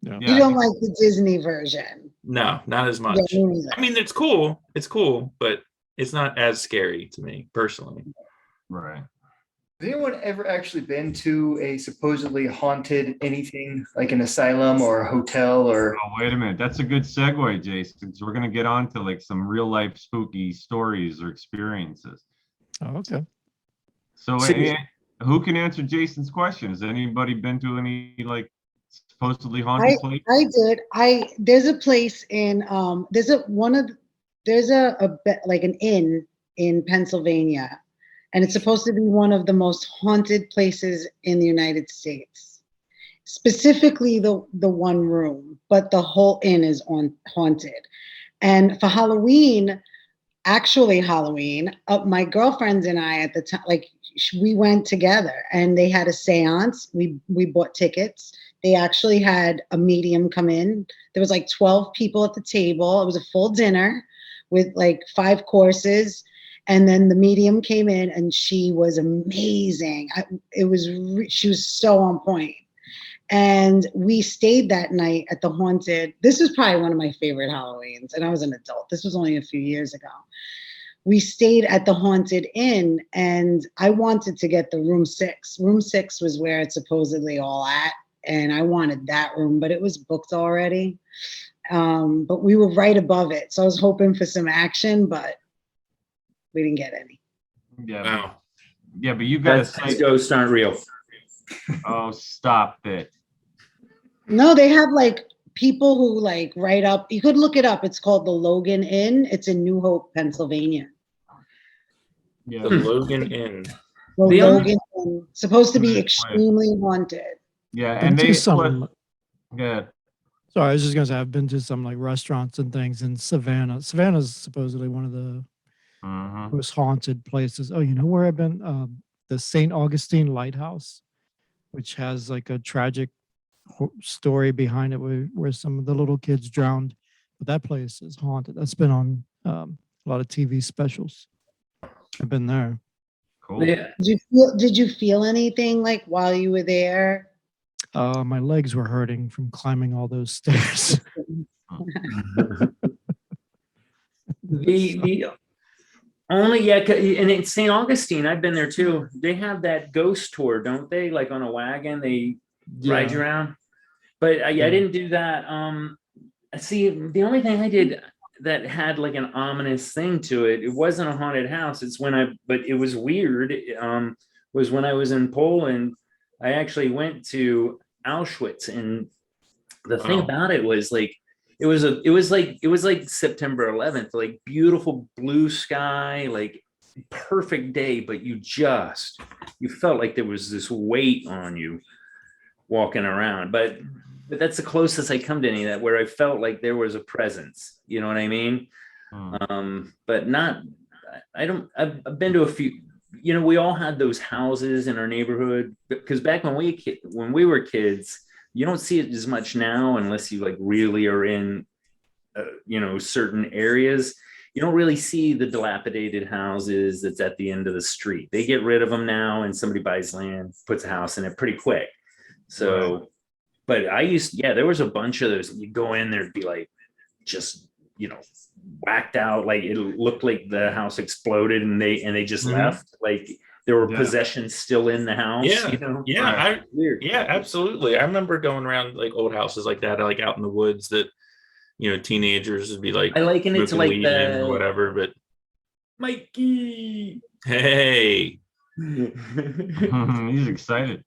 Yeah. You don't like the Disney version? No, not as much. Yeah, me neither. I mean, it's cool, but it's not as scary to me personally. Right. Has anyone ever actually been to a supposedly haunted anything like an asylum or a hotel or? Oh, wait a minute. That's a good segue, Jason. So we're gonna get on to like some real life spooky stories or experiences. Oh, okay. So who can answer Jason's question? Has anybody been to any like supposedly haunted place? I did. There's a place in there's like an inn in Pennsylvania, and it's supposed to be one of the most haunted places in the United States. Specifically the one room, but the whole inn is haunted. And for Halloween, my girlfriends and I at the time, like we went together and they had a seance. We bought tickets. They actually had a medium come in. There was like 12 people at the table. It was a full dinner with like 5 courses. And then the medium came in and she was amazing. She was so on point. And we stayed that night at the haunted. This is probably one of my favorite Halloweens. And I was an adult. This was only a few years ago. We stayed at the haunted inn and I wanted to get the room 6. Room 6 was where it's supposedly all at. And I wanted that room, but it was booked already. But we were right above it. So I was hoping for some action, but we didn't get any. Yeah. Wow. Yeah, but you got That's ghosts aren't real. Oh, stop it. No, they have like people who like write up. You could look it up. It's called the Logan Inn. It's in New Hope, Pennsylvania. Yeah. The Logan Inn. The The only- Logan Inn, supposed to be extremely haunted. Yeah, Been and to they some, yeah. sorry, I was just gonna say I've been to some like restaurants and things in Savannah. Savannah's supposedly one of the Mhm. most haunted places. Oh, you know where I've been? The St. Augustine Lighthouse, which has like a tragic story behind it where some of the little kids drowned. But that place is haunted. That's been on a lot of TV specials. I've been there. Cool. Yeah. Did you feel anything like while you were there? My legs were hurting from climbing all those stairs. The only and in St. Augustine, I've been there too. They have that ghost tour, don't they? Like on a wagon, they ride you around. But I didn't do that. See, the only thing I did that had like an ominous thing to it, it wasn't a haunted house. But it was weird. Was when I was in Poland. I actually went to Auschwitz, and the thing about it was like it was like September 11th, like beautiful blue sky, like perfect day, but you felt like there was this weight on you walking around. But that's the closest I come to any of that, where I felt like there was a presence. You know what I mean? But not. I've been to a few. You know, we all had those houses in our neighborhood, because back when we were kids, you don't see it as much now unless you like really are in, certain areas. You don't really see the dilapidated houses that's at the end of the street. They get rid of them now, and somebody buys land, puts a house in it pretty quick. So, right. But there was a bunch of those. You go in, there'd be like, just, whacked out, like it looked like the house exploded and they just left, like there were possessions still in the house. Weird. Absolutely. I remember going around like old houses like that, like out in the woods, that teenagers would be like, I liken it to like or whatever. But Mikey, hey, he's excited.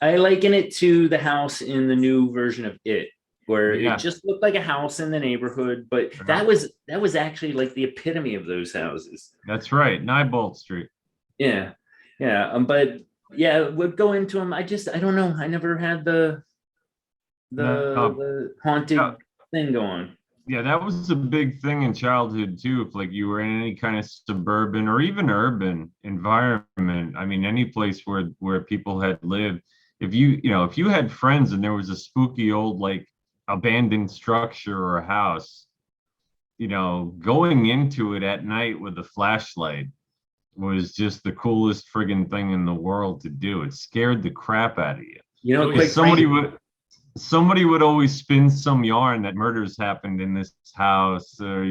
I liken it to the house in the new version of It. where Yeah. it just looked like a house in the neighborhood, but that was actually like the epitome of those houses. That's right. Neibolt Street. Yeah, yeah. But yeah, would go into them. I don't know. I never had the haunted Yeah. thing going. Yeah, that was a big thing in childhood too. If like you were in any kind of suburban or even urban environment, I mean, any place where people had lived, if if you had friends and there was a spooky old like abandoned structure or a house, going into it at night with a flashlight was just the coolest friggin' thing in the world to do. It scared the crap out of you. Quite Somebody would always spin some yarn that murders happened in this house, or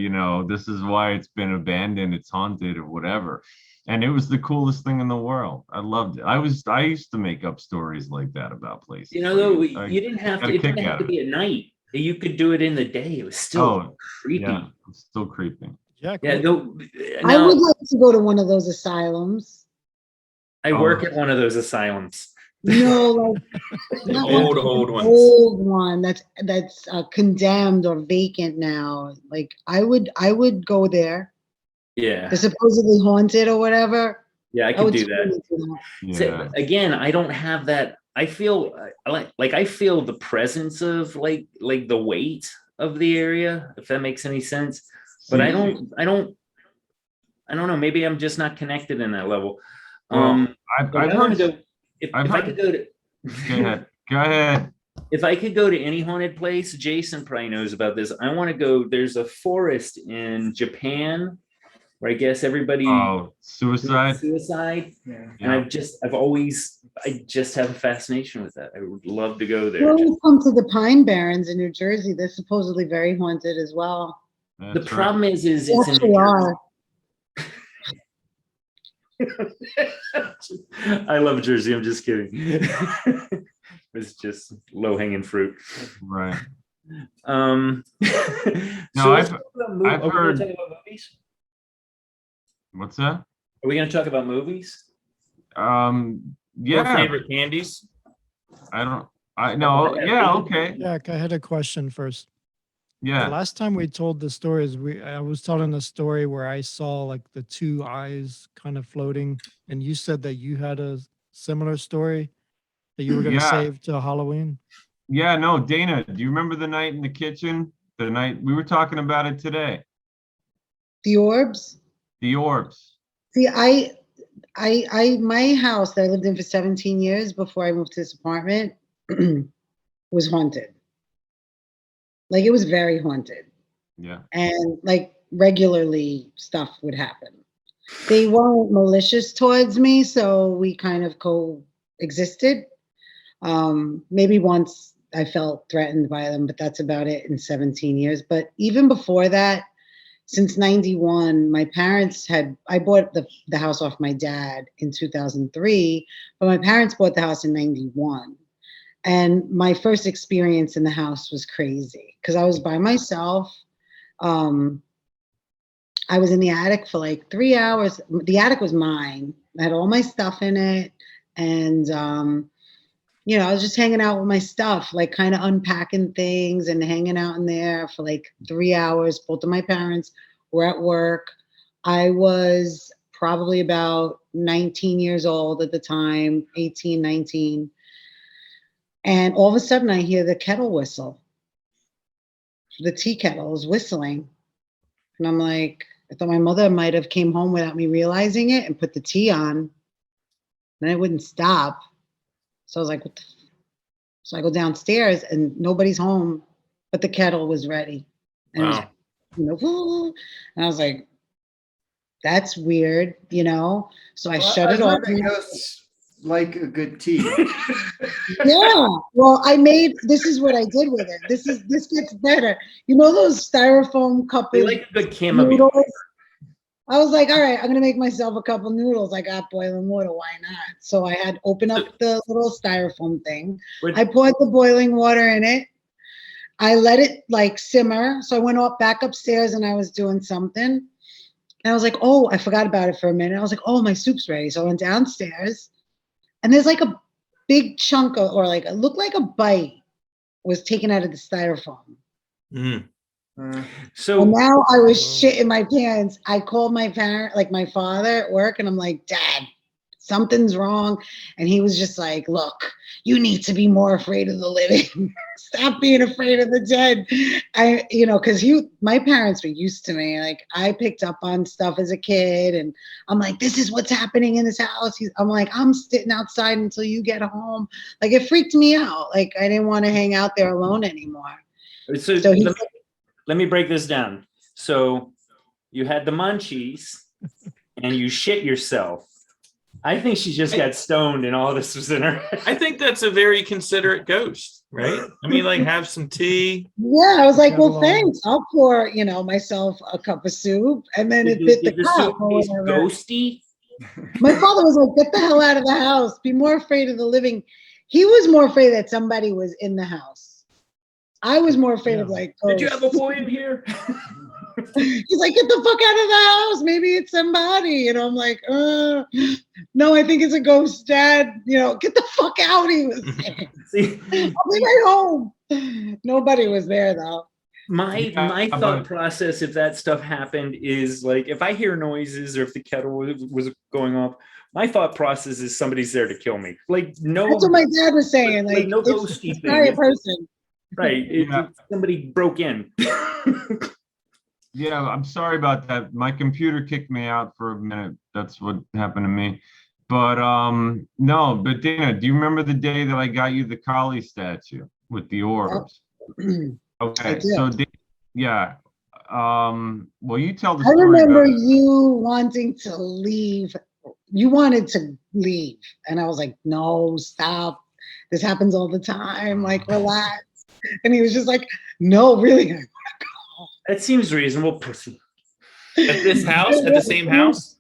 this is why it's been abandoned, it's haunted, or whatever. And it was the coolest thing in the world. I loved it. I used to make up stories like that about places. Though you didn't have to. It didn't have to be at night. You could do it in the day. It was still creepy. Yeah, it's still creepy. Yeah. Yeah. Cool. I would like to go to one of those asylums. I work at one of those asylums. No, like The not old an ones. old one that's condemned or vacant now. Like I would go there. Yeah. They're supposedly haunted or whatever. Yeah, I could do that. Yeah. So, again, I don't have that. I feel I feel the presence of like the weight of the area, if that makes any sense. But I don't know. Maybe I'm just not connected in that level. Well, I've heard. If I could go to. Go ahead. If I could go to any haunted place, Jason probably knows about this. I want to go. There's a forest in Japan where I guess everybody. Oh, suicide. Yeah. And I just have a fascination with that. I would love to go there. Well, you come to the Pine Barrens in New Jersey. They're supposedly very haunted as well. The problem is They it's in actually New are. I love Jersey. I'm just kidding. It's just low hanging fruit. Right. No, I've heard. What's that? Are we going to talk about movies? Your Yeah. favorite candies? No. Oh, Yeah. Okay. Yeah, I had a question first. The Yeah. last time we told the stories, I was telling a story where I saw like the two eyes kind of floating, and you said that you had a similar story that you were going to Yeah. save to Halloween. Yeah. No, Dana, do you remember the night in the kitchen? The night we were talking about it today. The orbs. The orbs. See, my house that I lived in for 17 years before I moved to this apartment was haunted. Like it was very haunted. Yeah. And like regularly stuff would happen. They weren't malicious towards me, so we kind of coexisted. Maybe once I felt threatened by them, but that's about it in 17 years. But even before that, since 91, my parents I bought the house off my dad in 2003, but my parents bought the house in 91. And my first experience in the house was crazy because I was by myself. I was in the attic for like 3 hours. The attic was mine. I had all my stuff in it. And, I was just hanging out with my stuff, like kind of unpacking things and hanging out in there for like 3 hours. Both of my parents were at work. I was probably about 19 years old at the time, 18, 19. And all of a sudden I hear the kettle whistle. The tea kettle is whistling. And I'm like, I thought my mother might have came home without me realizing it and put the tea on. And it wouldn't stop. So I was like, what the So I go downstairs and nobody's home, but the kettle was ready. And it was, Wow. and I was like, that's weird, So I Well, shut it off. heard that ghosts like a good tea. Yeah. Well, this is what I did with it. This gets better. Those styrofoam cup They like a good chamomile. noodles? I was like, all right, I'm gonna make myself a couple noodles. I got boiling water, why not? So I had opened up the little styrofoam thing. I poured the boiling water in it. I let it like simmer. So I went back upstairs and I was doing something. And I was like, oh, I forgot about it for a minute. I was like, oh, my soup's ready. So I went downstairs and there's like a big chunk of, or like, it looked like a bite was taken out of the styrofoam. Mm. So And now I was shitting my pants. I called my parent, like my father at work, and I'm like, Dad, something's wrong. And he was just like, look, you need to be more afraid of the living. Stop being afraid of the dead. Because my parents were used to me. Like, I picked up on stuff as a kid, and I'm like, this is what's happening in this house. I'm like, I'm sitting outside until you get home. Like, it freaked me out. Like, I didn't want to hang out there alone anymore. So let me break this down. So you had the munchies and you shit yourself. I think she just got stoned and all this was in her. I think that's a very considerate ghost, right? I mean, like, have some tea. Yeah, I was like, well, Travel on. thanks. I'll pour, myself a cup of soup, and then it bit the Did cup soup or taste whatever. ghosty? My father was like, get the hell out of the house. Be more afraid of the living. He was more afraid that somebody was in the house. I was more afraid of like, Did you have a ghosts. boy in here? He's like, get the fuck out of the house. Maybe it's somebody. And I'm like, no, I think it's a ghost, Dad. Get the fuck out. He was saying. See, I'll be right home. Nobody was there though. my thought process, if that stuff happened, is like, if I hear noises or if the kettle was going off, my thought process is somebody's there to kill me. Like, no, That's what my dad was saying. Like, no it's ghosty not thing. a person. Right. Yeah. Somebody broke in. Yeah, I'm sorry about that. My computer kicked me out for a minute. That's what happened to me. But no, but Dana, do you remember the day that I got you the Kali statue with the orbs? Okay, so yeah. Well, you tell the I story remember about it. you wanting to leave. You wanted to leave. And I was like, no, stop. This happens all the time. Like, relax. And he was just like, no, really. That seems reasonable, pussy. At this house, at the same house?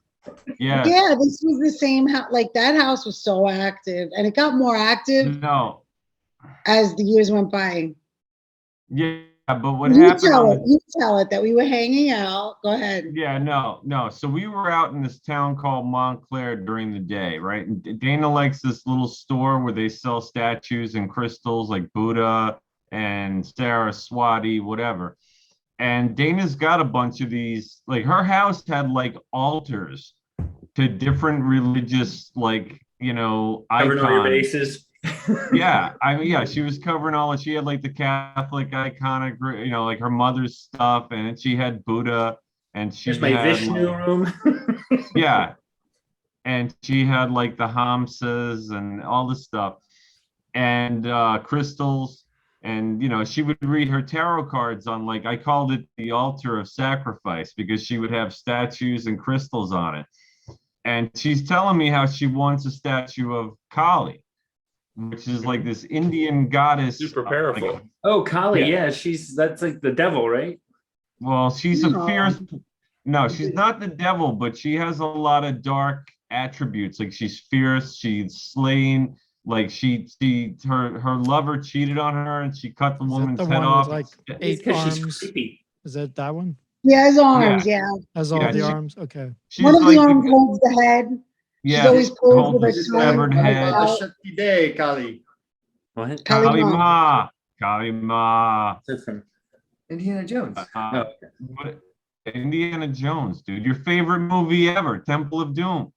Yeah. Yeah, this was the same house. Like, that house was so active. And it got more active No. as the years went by. Yeah, but what You happened tell on it. You tell it that we were hanging out. Go ahead. Yeah, no. So we were out in this town called Montclair during the day, right? And Dana likes this little store where they sell statues and crystals like Buddha and Saraswati, whatever. And Dana's got a bunch of these, like her house had like altars to different religious, like, Covering all your icons. bases. Yeah, she was covering all of, she had like the Catholic iconic, like her mother's stuff, and she had Buddha, and she Here's my had Vishnu room. yeah, and she had like the Hamsas and all this stuff, and crystals, and she would read her tarot cards on, like, I called it the altar of sacrifice because she would have statues and crystals on it, and she's telling me how she wants a statue of Kali, which is like this Indian goddess. Super powerful. Like, Oh, Kali, Yeah. yeah, that's like the devil, right? well, she's No. a fierce. No, she's not the devil, but she has a lot of dark attributes. Like, she's fierce. She's slain. Like, her lover cheated on her, and she cut the Is that woman's the head one off. with like It's 8 because she's arms? creepy. Is that one? Yeah, his arms. Yeah. Has all Yeah, the she- arms? Okay. She's One of like the arms holds the head. yeah, always posed holds with her the tongue severed like head. out. Shakti Day, Kali. What? Kali Kali Ma. Ma, Kali Ma. That's from- Indiana Jones. What- Indiana Jones, dude. Your favorite movie ever, Temple of Doom.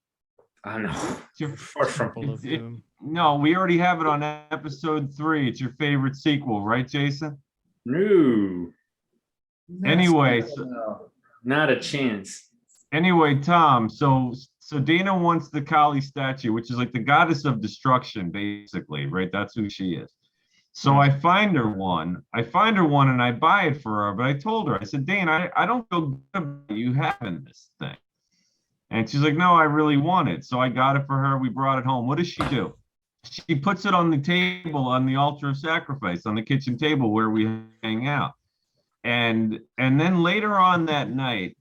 I don't know. It's your Far from. Temple of Doom. No, we already have it on episode 3. It's your favorite sequel, right, Jason? No, Anyway, not a chance. Anyway, Tom, so Dana wants the Kali statue, which is like the goddess of destruction, basically, right? That's who she is. So I find her one and I buy it for her, but I told her, I said, Dana, I don't feel good about you having this thing. And she's like, no, I really want it. So I got it for her. We brought it home. What does she do? She puts it on the table, on the altar of sacrifice, on the kitchen table where we hang out. And then later on that night,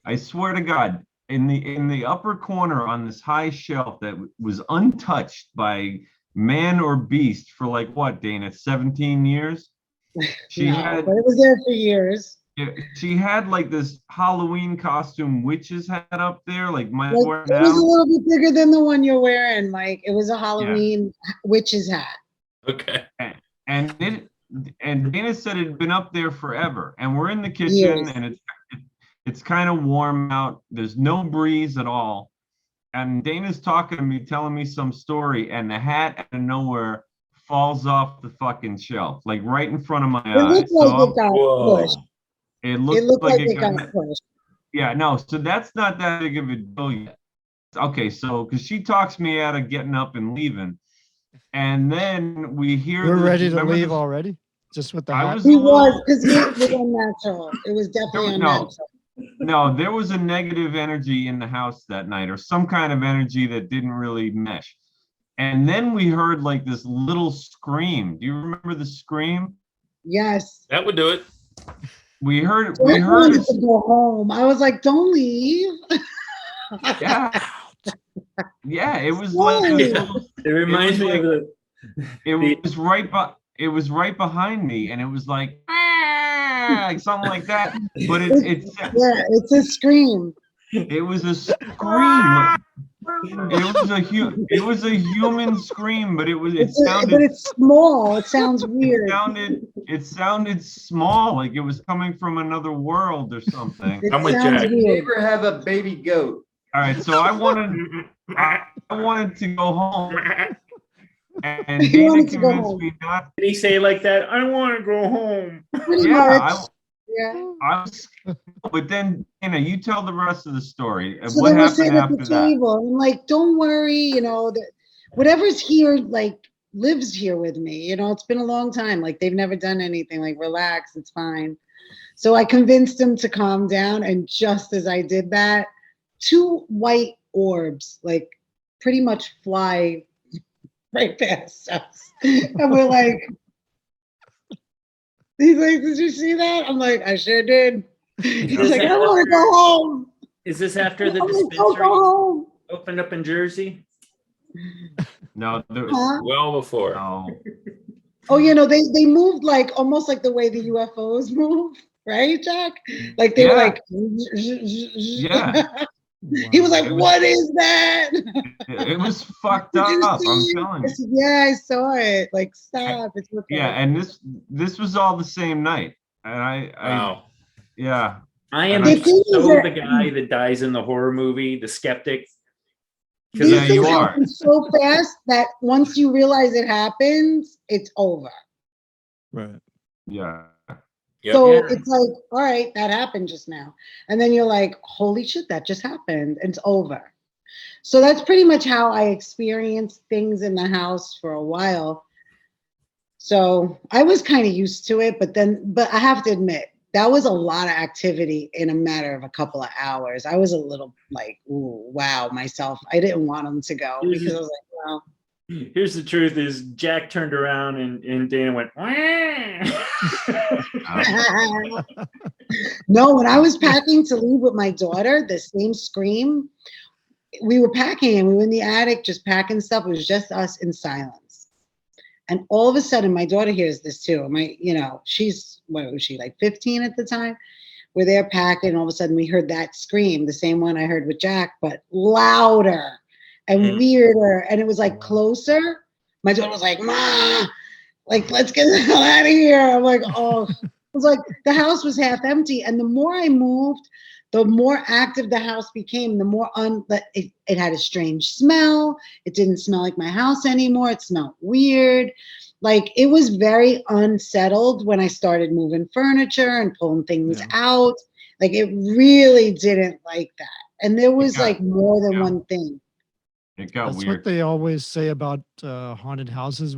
I swear to God, in the upper corner on this high shelf that was untouched by man or beast for like what, Dana, 17 years? She No, had but it was there for years. she had like this Halloween costume witch's hat up there, like mine Like, wear it was a now. little bit bigger than the one you're wearing, Mike. It was a Halloween witch's hat. Okay. And and Dana said it had been up there forever. And we're in the kitchen, Years. and it's kind of warm out. There's no breeze at all. And Dana's talking to me, telling me some story, and the hat out of nowhere falls off the fucking shelf, like right in front of my It eyes. looked like it got Whoa. pushed. It It looked looked like like it it got, got pushed. yeah, no, so that's not that big of a deal yet. Okay, so because she talks me out of getting up and leaving, and then we hear You're this- ready to remember leave this- already? Just with the I hat? was He a was, little, because it was unnatural. It was definitely No. unnatural. no, there was a negative energy in the house that night, or some kind of energy that didn't really mesh. And then we heard like this little scream. Do you remember the scream? Yes. That would do it. We heard I it. wanted to go home. I was like, don't leave. Yeah. Yeah, it was like this Why? little, It reminds me of the. it was right behind me, and it was like, "Ah," like something like that. But it Yeah, it's a scream. it was a scream. It was a human scream, but it But sounded it's small. It sounds weird. it sounded small, like it was coming from another world or something. It I'm with sounds Jack. Did weird. neighbor have a baby goat? All right, so I wanted to go home, and You Dana wanted to go convinced home. me not. Did he say it like that? I want to go home. Pretty Yeah, much. Yeah. I was, but then Dana, you tell the rest of the story of So what they were happened sitting at after the that. table. I'm like, don't worry, that whatever's here, like, lives here with me. It's been a long time. Like, they've never done anything. Like, relax, it's fine. So I convinced him to calm down. And just as I did that, two white orbs, like, pretty much fly right past us. And we're like, he's like, did you see that? I'm like, I sure did. He's like, I want to go home. Is this after the I'm like, go dispensary home. opened up in Jersey? No, there was Huh? Well before. no. Oh, they moved like almost like the way the UFOs move, right, Jack? Like they were Yeah. like, Yeah. He was like, It was- what is that? It was fucked Did you up. I'm see? telling I you. said, yeah, I saw it. Like, stop. It's okay. Yeah, and this was all the same night, and I Wow. yeah. I am The thing is so that- the guy that dies in the horror movie, the skeptic. These Yeah, you things are. happen so fast that once you realize it happens, it's over. Right. Yeah. Yep. So Yeah. it's like, all right, that happened just now. And then you're like, holy shit, that just happened. And it's over. So that's pretty much how I experienced things in the house for a while. So I was kind of used to it, but I have to admit, that was a lot of activity in a matter of a couple of hours. I was a little like, ooh, wow, myself. I didn't want them to go because I was like, well, Here's the truth: is Jack turned around and Dana went. no, when I was packing to leave with my daughter, the same scream, we were packing and we were in the attic just packing stuff. It was just us in silence. And all of a sudden, my daughter hears this too. She's, what was she, like 15 at the time? We're there packing, and all of a sudden we heard that scream, the same one I heard with Jack, but louder and weirder. And it was like closer. My daughter was like, Ma, like, let's get the hell out of here. I'm like, oh, it was like the house was half empty. And the more I moved, the more active the house became, the more it had a strange smell. It didn't smell like my house anymore. It smelled weird. Like, it was very unsettled when I started moving furniture and pulling things out. Like, it really didn't like that. And there was like more than one thing. It got That's weird. what they always say about haunted houses.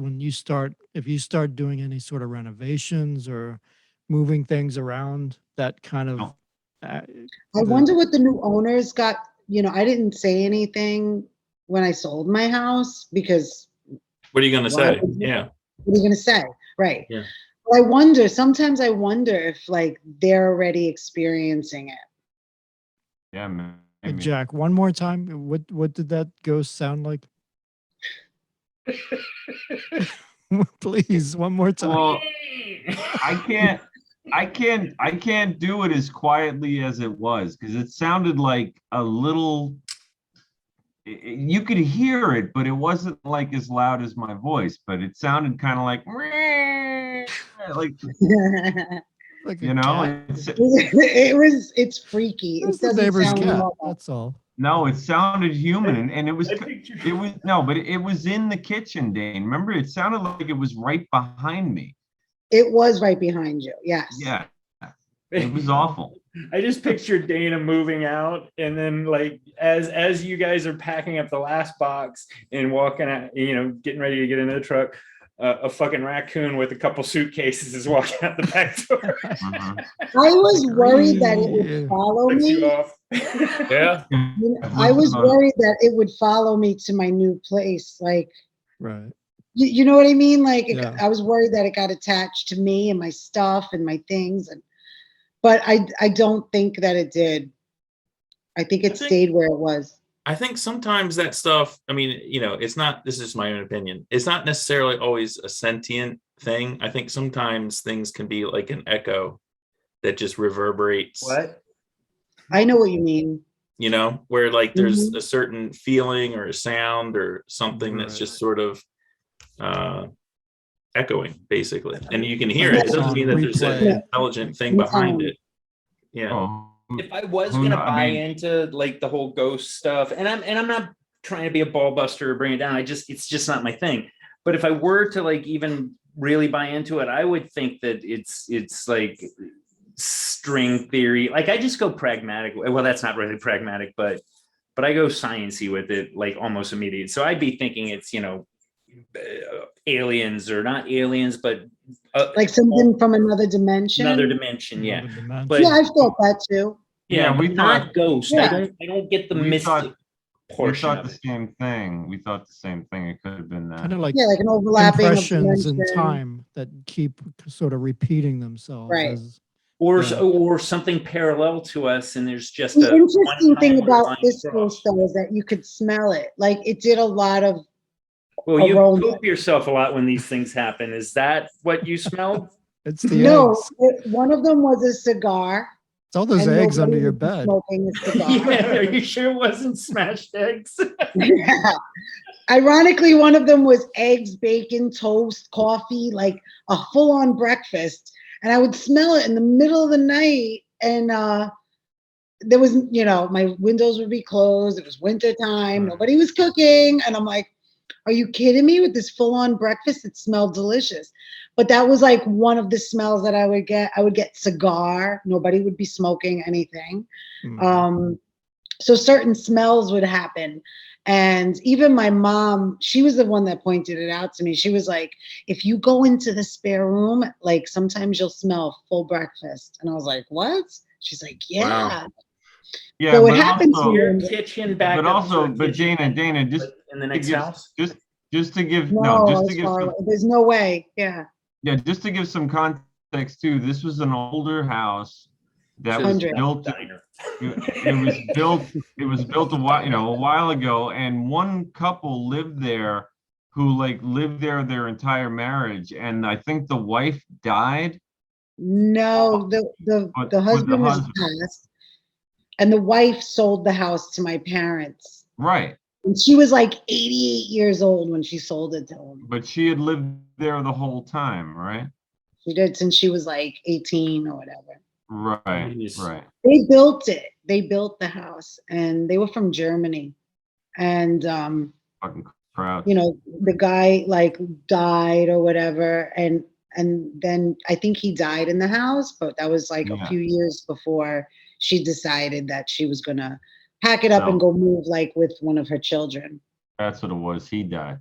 If you start doing any sort of renovations or moving things around, that kind of. No. I wonder what the new owners got. I didn't say anything when I sold my house because. What are you going to say? would you- Yeah. What are you going to say? Right. Yeah. But sometimes I wonder if like they're already experiencing it. Yeah, man. Hey, Jack, one more time. What did that ghost sound like? Please, one more time. Well, I can't do it as quietly as it was because it sounded like a little. You could hear it, but it wasn't like as loud as my voice. But it sounded kind of like. like, Like a you know, cat. it's freaky. It's It the doesn't neighbor's sound cat. normal. That's all. no, it sounded human, and it was, I picture- no, but it was in the kitchen, Dane. Remember, it sounded like it was right behind me. It was right behind you. Yes. Yeah, it was awful. I just pictured Dana moving out, and then like as you guys are packing up the last box and walking out, you know, getting ready to get into the truck, a fucking raccoon with a couple suitcases is walking out the back door. Mhm. I was worried that it would follow Flips you me. off. Yeah. I was worried that it would follow me to my new place. Like, Right. you know what I mean? Like, Yeah. I was worried that it got attached to me and my stuff and my things. But I don't think that it did. I think it stayed where it was. I think sometimes that stuff, I mean, you know, it's not, this is my own opinion. It's not necessarily always a sentient thing. I think sometimes things can be like an echo that just reverberates, What? I know what you mean. you know, where like there's Mhm. a certain feeling or a sound or something that's Right. just sort of echoing, basically. And you can hear Like it. It it's doesn't on mean that there's an replay. intelligent thing behind it. Yeah. Oh, If I was Who gonna kno- I buy mean- into like the whole ghost stuff, and I'm not trying to be a ball buster or bring it down. It's just not my thing. But if I were to like even really buy into it, I would think that it's like string theory. Like I just go pragmatic. Well, that's not really pragmatic, but I go sciencey with it, like almost immediate. So I'd be thinking it's, you know, aliens or not aliens, but Like something from another dimension. another dimension. Yeah, Another dimension. but Yeah, I felt that too. yeah, Yeah, we but not thought- ghost. Yeah. I don't get the We mystic thought- we portion thought of the it. same thing. We thought the same thing. It could have been that. Kind of like Yeah, like an overlapping of impressions in dimension. time that keep sort of repeating themselves. Right. As, Or Yeah. or something parallel to us, and there's just The a interesting thing one-time about line this across. ghost though is that you could smell it. Like it did a lot of Well, you aroma. poop yourself a lot when these things happen. Is that what you smelled? it's the no. eggs. One of them was a cigar. It's all those and eggs under nobody your would be bed. Smoking a cigar. Yeah, are you sure it wasn't smashed eggs? Yeah. Ironically, one of them was eggs, bacon, toast, coffee, like a full-on breakfast. And I would smell it in the middle of the night. And there was, you know, my windows would be closed. It was winter time. Nobody was cooking. And I'm like, are you kidding me with this full-on breakfast? It smelled delicious. But that was like one of the smells that I would get. I would get cigar. Nobody would be smoking anything. Mm. So certain smells would happen. And even my mom, she was the one that pointed it out to me. She was like, if you go into the spare room, like sometimes you'll smell full breakfast. And I was like, what? She's like, yeah. Wow. Yeah, So it but happens also- to Your you. kitchen back But up also, to a but kitchen Dana, just in the to next give- house. just to give No, just I to was give far some, away. There's no way. Yeah. yeah, just to give some context too. This was an older house that was 100. built. Diner. It was built a while ago, and one couple lived there who like lived there their entire marriage, and I think the wife died. No, But the husband was husband. passed. And the wife sold the house to my parents. Right, And she was like 88 years old when she sold it to him. but she had lived there the whole time, right? She did since she was like 18 or whatever. Right, Jeez. right. They built it. They built the house and they were from Germany. And, Fucking crowd. you know, the guy like died or whatever. And then I think he died in the house, but that was like Yeah. a few years before she decided that she was going to pack it up No. and go move like with one of her children. That's what it was. He died.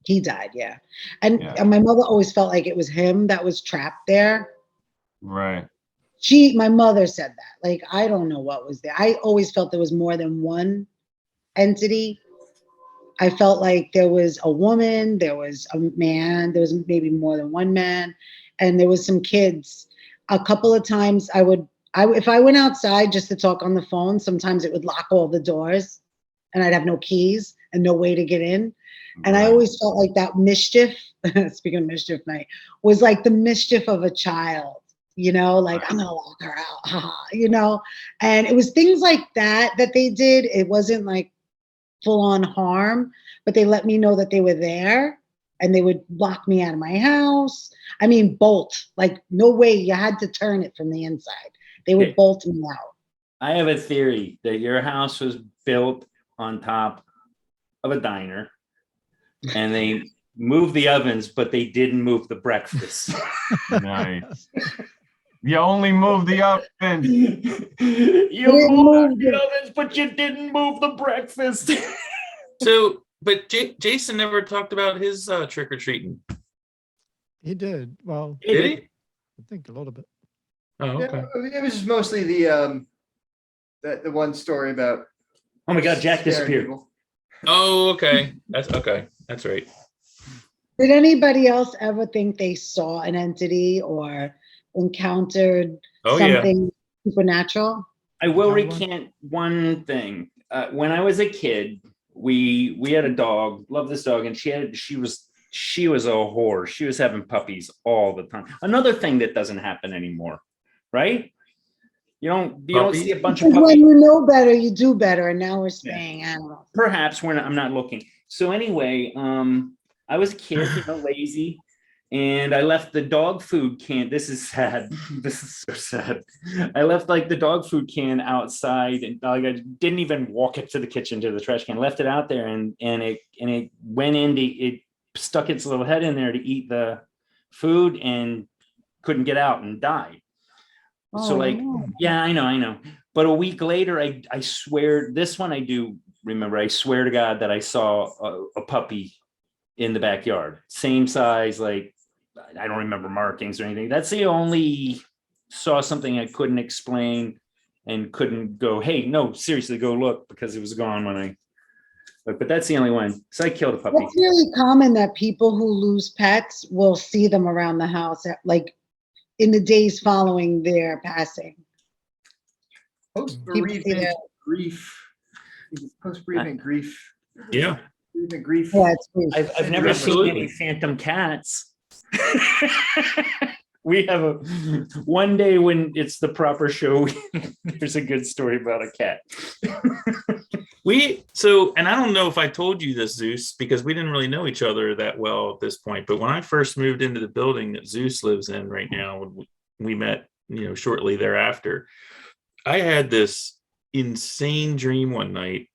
He died, yeah. And Yeah. my mother always felt like it was him that was trapped there. Right. My mother said that. Like, I don't know what was there. I always felt there was more than one entity. I felt like there was a woman, there was a man, there was maybe more than one man, and there was some kids. A couple of times if I went outside just to talk on the phone, sometimes it would lock all the doors and I'd have no keys and no way to get in. And I Right. always felt like that mischief, speaking of mischief night, was like the mischief of a child, you know, like I'm gonna lock her out, you know? And it was things like that they did. It wasn't like full on harm, but they let me know that they were there. and they would lock me out of my house. I mean, bolt, like no way, you had to turn it from the inside. They would Okay. bolt me out. I have a theory that your house was built on top of a diner and they moved the ovens, but they didn't move the breakfast. Nice. You only move the oven. You didn't moved move the the- ovens, but you didn't move the breakfast. So, but Jason never talked about his trick or treating. He did. Well, Did he? I think a little bit. Oh, okay. Yeah, it was just mostly the one story about. Oh my God, Jack scaring disappeared. people. Oh, okay. That's okay. That's right. Did anybody else ever think they saw an entity or encountered Oh, yeah. something supernatural? I will Got one? recant one thing. When I was a kid, we had a dog. Love this dog, and she was a whore. She was having puppies all the time. Another thing that doesn't happen anymore, right? You don't see a bunch of Because when puppies. you know better, you do better. And now we're saying animals. Perhaps I'm not looking. So anyway, I was a kid, lazy, and I left the dog food can. This is sad. This is so sad. I left like the dog food can outside, and like I didn't even walk up to the kitchen to the trash can. Left it out there, and it went into it, stuck its little head in there to eat the food, and couldn't get out and died. So Oh, like, no. yeah, I know. But a week later, I swear, this one I do remember. I swear to God that I saw a puppy in the backyard, same size. Like, I don't remember markings or anything. That's the only saw something I couldn't explain and couldn't go, hey, no, seriously, go look, because it was gone when I. But that's the only one. So I killed a puppy. It's really common that people who lose pets will see them around the house, like in the days following their passing. Post-bereavement grief. Post-bereavement grief. Yeah. Bereavement grief. Yeah, it's weird. I've never seen Absolutely. any phantom cats. We have one day when it's the proper show, there's a good story about a cat. And I don't know if I told you this, Zeus, because we didn't really know each other that well at this point. But when I first moved into the building that Zeus lives in right now, we met, shortly thereafter. I had this insane dream one night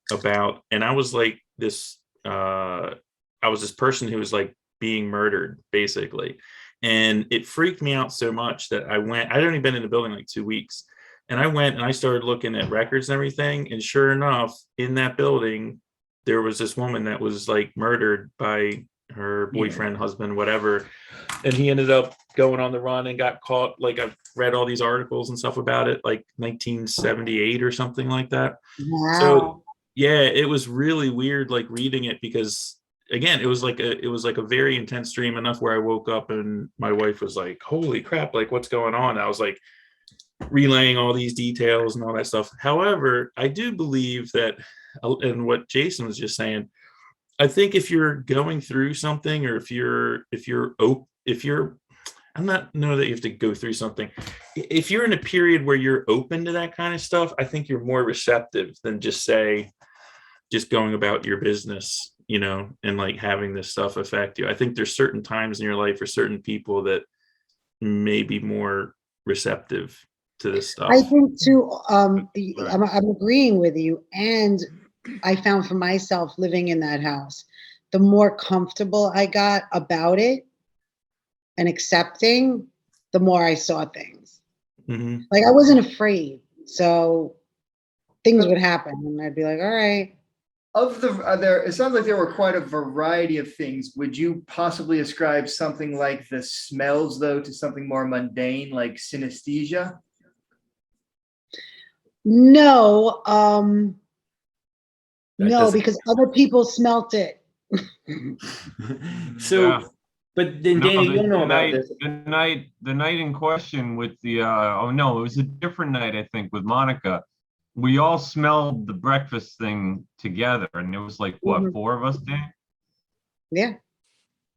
and I was like this, I was this person who was like being murdered, basically. And it freaked me out so much that I'd only been in the building like 2 weeks. And I went and I started looking at records and everything. And sure enough, in that building, there was this woman that was like murdered by her boyfriend, husband, whatever. And he ended up going on the run and got caught. Like, I've read all these articles and stuff about it, like 1978 or something like that. Wow. So yeah, it was really weird, like reading it, because again, it was like a very intense dream, enough where I woke up and my wife was like, holy crap, like what's going on? I was like relaying all these details and all that stuff. However, I do believe that, and what Jason was just saying, I think if you're going through something, or if you're I'm not know that you have to go through something. If you're in a period where you're open to that kind of stuff, I think you're more receptive than just going about your business, and like having this stuff affect you. I think there's certain times in your life for certain people that may be more receptive to this stuff. I think too, I'm agreeing with you. And I found for myself living in that house, the more comfortable I got about it and accepting, the more I saw things. Mm-hmm. Like, I wasn't afraid. So things would happen and I'd be like, all right. It sounds like there were quite a variety of things. Would you possibly ascribe something like the smells, though, to something more mundane, like synesthesia? No, doesn't- because other people smelt it. So, Yeah. but then No, Danny, you don't know the about night, this. the night in question with the it was a different night, I think, with Monica. We all smelled the breakfast thing together, and it was like what, Mhm. 4 of us, Dan? Yeah.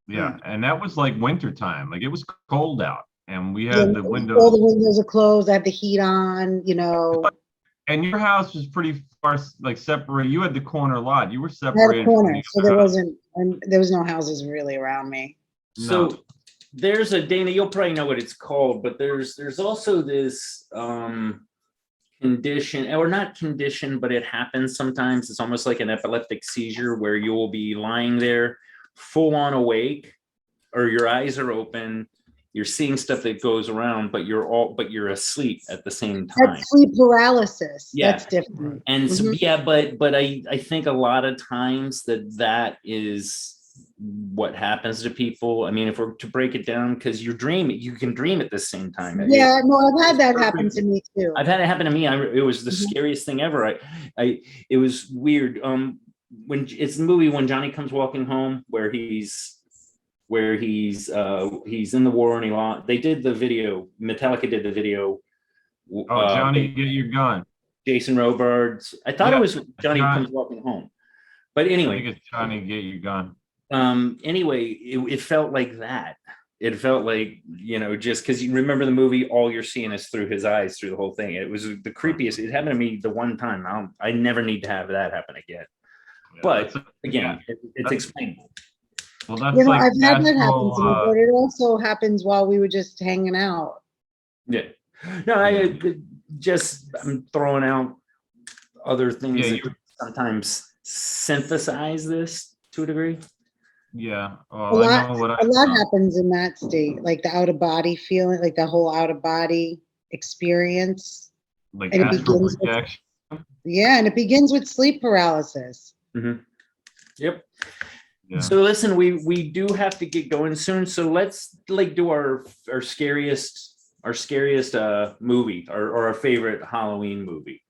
Yeah, and that was like winter time. Like, it was cold out, and we Yeah, had the all windows. the windows are closed. I had the heat on, And your house was pretty far, like, separated. You had the corner lot. You were I had separated a from corner, the so other there house. wasn't And there was no houses really around me. So No. there's a Dana, you'll probably know what it's called, but there's also this condition, or not condition, but it happens sometimes. It's almost like an epileptic seizure where you will be lying there full on awake, or your eyes are open, you're seeing stuff that goes around, but you're asleep at the same time. That's sleep paralysis. Yeah. That's different. And so, Mhm. yeah, but I think a lot of times that is what happens to people. I mean, if we're to break it down, because you can dream at the same time. Yeah, no, I've had that happen to me too. I've had it happen to me. It was the Mhm. scariest thing ever. It was weird. When it's the movie When Johnny Comes Walking Home, where he's in the war and he lost. They did the video. Metallica did the video. Johnny, get your gun. Jason Robards. I thought it was Johnny Comes Walking Home, but I anyway. think it's Johnny, get your gun. Anyway, it felt like that. It felt like, just because you remember the movie, all you're seeing is through his eyes through the whole thing. It was the creepiest. It happened to me the one time. I never need to have that happen again. Yeah, But that's- again, it's explainable. well, that's You know, like I've had that happen astral, to me, but it also happens while we were just hanging out. Yeah. No, I'm throwing out other things Yeah, that sometimes synthesize this to a degree. yeah. A Oh, I know what lot, a lot happens in that state, like the out of body feeling, like the whole out of body experience. like and it astral begins with- projection. Yeah, and it begins with sleep paralysis. Yep. Yeah. So listen, we do have to get going soon. So let's do our scariest movie or our favorite Halloween movie.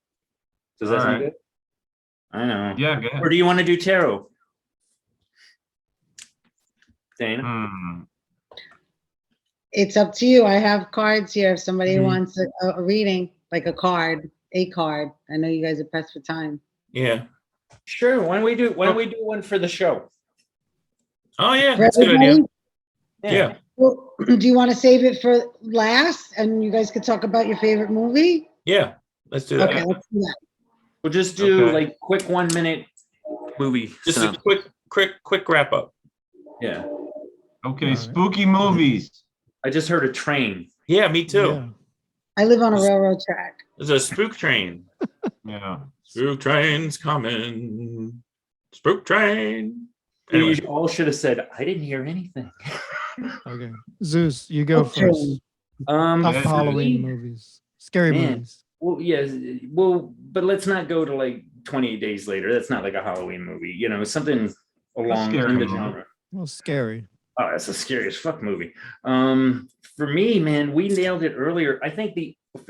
Does that All sound right. good? I know. Yeah, go ahead. Or do you want to do tarot? Dana? Hmm. It's up to you. I have cards here. If somebody Mhm. wants a reading, like a card. I know you guys are pressed for time. Yeah. Sure. Why don't we do one for the show? Oh yeah, For that's a good idea. everybody? Yeah. Well, do you want to save it for last, and you guys could talk about your favorite movie? Yeah. Let's do that. Okay, let's do that. We'll just do Okay. like quick 1 minute movie. Just a synopsis. quick wrap up. Yeah. Okay, All right. spooky movies. I just heard a train. Yeah, me too. Yeah. I live on a railroad track. There's a spook train. Yeah. Spook train's coming. Spook train. Anyway. You all should have said, I didn't hear anything. Okay. Zeus, you go Okay. first. Top Yeah, Halloween movies. Scary Man. movies. Well, yes. Well, but let's not go to like 28 Days Later. That's not like a Halloween movie. Something along scary in the movie. genre. Well, scary. Oh, that's a scary as fuck movie. For me, man, we nailed it earlier. I think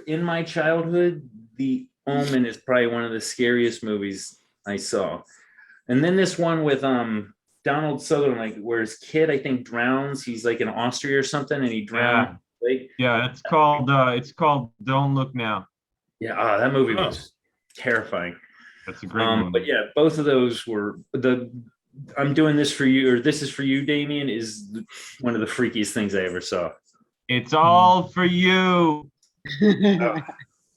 in my childhood, The Omen is probably one of the scariest movies I saw. And then this one with Donald Sutherland, like where his kid, I think, drowns. He's like in Austria or something, and he drowns. Like, Yeah, it's called Don't Look Now. yeah, that movie was terrifying. That's a great movie. But yeah, both of those were I'm doing this for you, or this is for you, Damien, is one of the freakiest things I ever saw. It's all for you. Oh,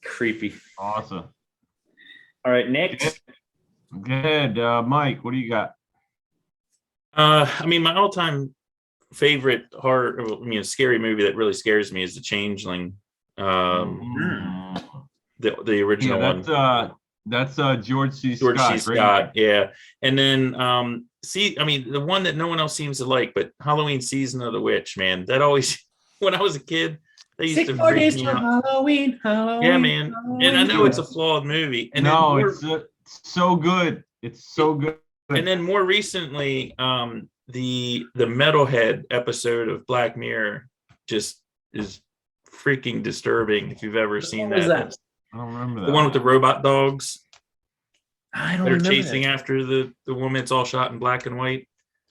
creepy. Awesome. All right, next. Good. Mike, what do you got? I mean, my all-time favorite scary movie that really scares me is The Changeling. The original one. That's George C. George Scott. C. Great Scott, guy. yeah. And then the one that no one else seems to like, but Halloween Season of the Witch, man. That always, when I was a kid, they used 6 to more freak days me for out. Halloween. Yeah, man. And I know it's a flawed movie. And No, then it's so good. It's so good. and then more recently, the Metalhead episode of Black Mirror just is freaking disturbing. If you've ever seen What was that. that? I don't remember that. The one with the robot dogs I don't that are remember chasing that. after the woman. It's all shot in black and white.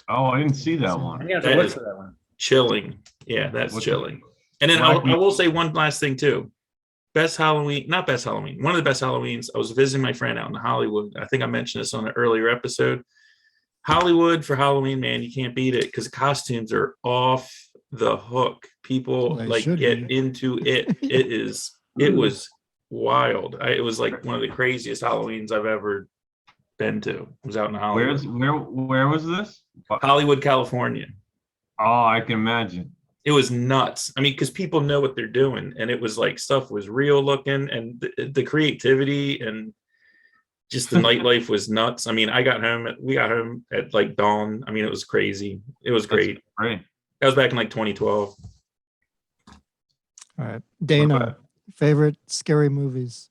Oh, I didn't see that one. I'm gonna have to That look is- for that one. Chilling. Yeah, that's What's chilling. And then Black I will say one last thing too. Not best Halloween. One of the best Halloweens. I was visiting my friend out in Hollywood. I think I mentioned this on an earlier episode. Hollywood for Halloween, man, you can't beat it because the costumes are off the hook. People They like should get be. into it. It was wild. It was like one of the craziest Halloweens I've ever been to. It was out in Hollywood. Where was this? Hollywood, California. Oh, I can imagine. It was nuts. I mean, because people know what they're doing, and it was like stuff was real looking, and the creativity and just the nightlife was nuts. I mean, we got home at like dawn. I mean, it was crazy. It was great. Great. That was back in like 2012. All right. Dana, favorite scary movies?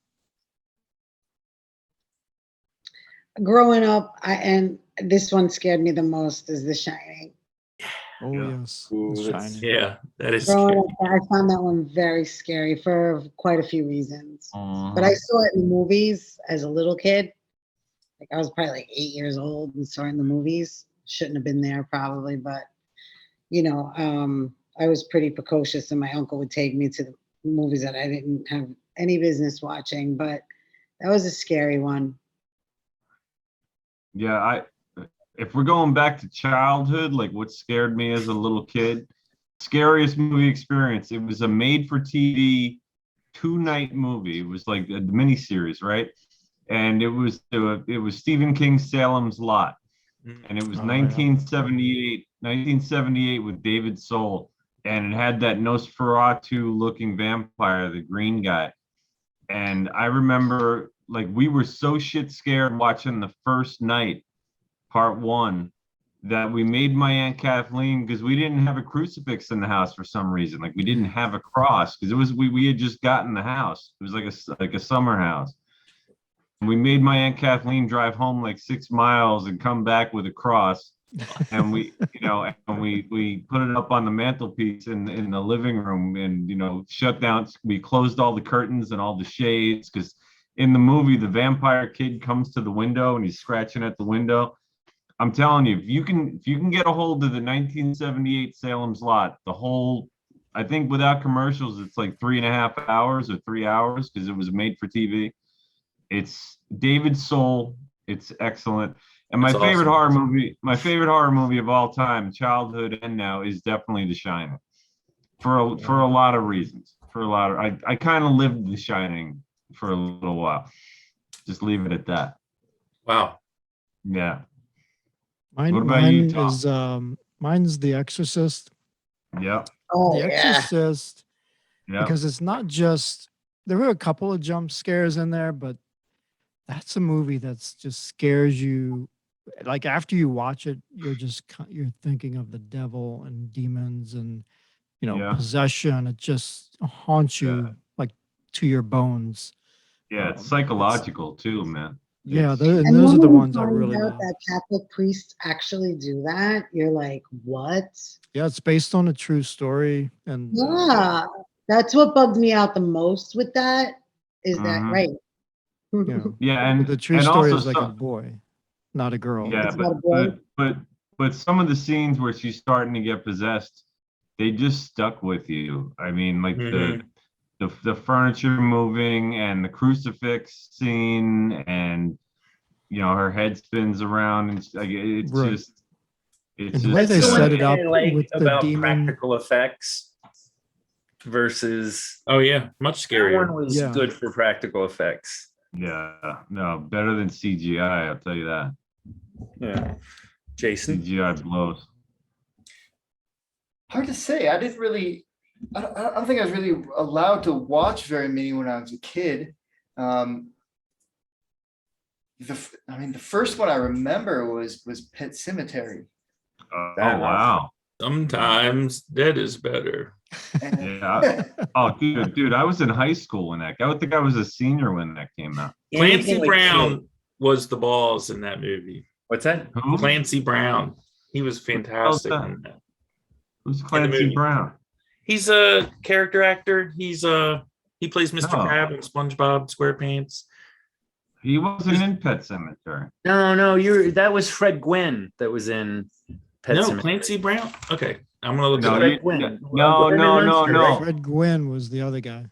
Growing up, and this one scared me the most is The Shining. Oh, Yeah. yes. Ooh, The that's- Shining. Yeah, that is Growing scary. up, I found that one very scary for quite a few reasons. Uh-huh. But I saw it in movies as a little kid. Like I was probably like 8 years old and saw it in the movies. Shouldn't have been there probably, but I was pretty precocious, and my uncle would take me to the movies that I didn't have any business watching. But that was a scary one. Yeah, if we're going back to childhood, like what scared me as a little kid, scariest movie experience. It was a made-for-TV 2-night movie. It was like a miniseries, right? And it was Stephen King's Salem's Lot, and it was 1978 with David Soul, and it had that Nosferatu-looking vampire, the green guy. And I remember, like, we were so shit scared watching the first night, part 1, that we made my Aunt Kathleen, because we didn't have a crucifix in the house for some reason. Like, we didn't have a cross because we had just gotten the house. It was like a summer house. We made my Aunt Kathleen drive home like 6 miles and come back with a cross. And we put it up on the mantelpiece in the living room, and shut down. We closed all the curtains and all the shades, because in the movie the vampire kid comes to the window and he's scratching at the window. I'm telling you, if you can get a hold of the 1978 Salem's Lot, I think without commercials, it's like 3.5 hours or 3 hours, because it was made for TV. It's David Soul. It's excellent. And my That's favorite awesome. horror movie of all time, childhood and now, is definitely The Shining. For a lot of reasons. I kind of lived The Shining for a little while. Just leave it at that. Wow. Yeah. Mine, What about you, mine Tom? is mine's The Exorcist. Yeah. Oh The yeah. Exorcist, Yeah. because it's not just, there were a couple of jump scares in there, but that's a movie that's just scares you. Like after you watch it, you're thinking of the devil and demons and Yeah. possession. It just haunts you Yeah. like to your bones. Yeah, it's It's- psychological too, man. Yeah, It's- and And those then are the when you ones I find really out love. that Catholic priests actually do that, you're like, what? Yeah, it's based on a true story, and Yeah, that's what bugged me out the most with that. Is that Mhm. right? yeah, Yeah, and the true and story also is like a some, boy, not a girl. yeah, It's about a boy. but some of the scenes where she's starting to get possessed, they just stuck with you. I mean, like the furniture moving and the crucifix scene, and her head spins around, and it's Right. just And it's the way just they That's the set one it thing up I like with the about demon. practical effects versus Oh yeah, much that one scarier. was Yeah. good for practical effects. yeah, no, better than CGI, I'll tell you that. Yeah. Jason. CGI blows. Hard to say. I didn't really. I don't think I was really allowed to watch very many when I was a kid. The first one I remember was Pet Cemetery. Oh That wow. Sometimes that is better. And- Yeah. Oh, dude, I was in high school when I would think I was a senior when that came out. Clancy Anything like Brown kid. was the balls in that movie. What's that? Who? Clancy Brown. He was fantastic that? in that. Who's Clancy movie. Brown? He's a character actor. He plays Mr. Oh. Crab in SpongeBob SquarePants. He wasn't in Pet Cemetery. No, that was Fred Gwynn that was in Pet No, Sematary. Clancy Brown. Okay, I'm gonna look No, it Fred up. Gwynn. no, Gwynn no, and no, Munster, no. right? Fred Gwynn was the other guy.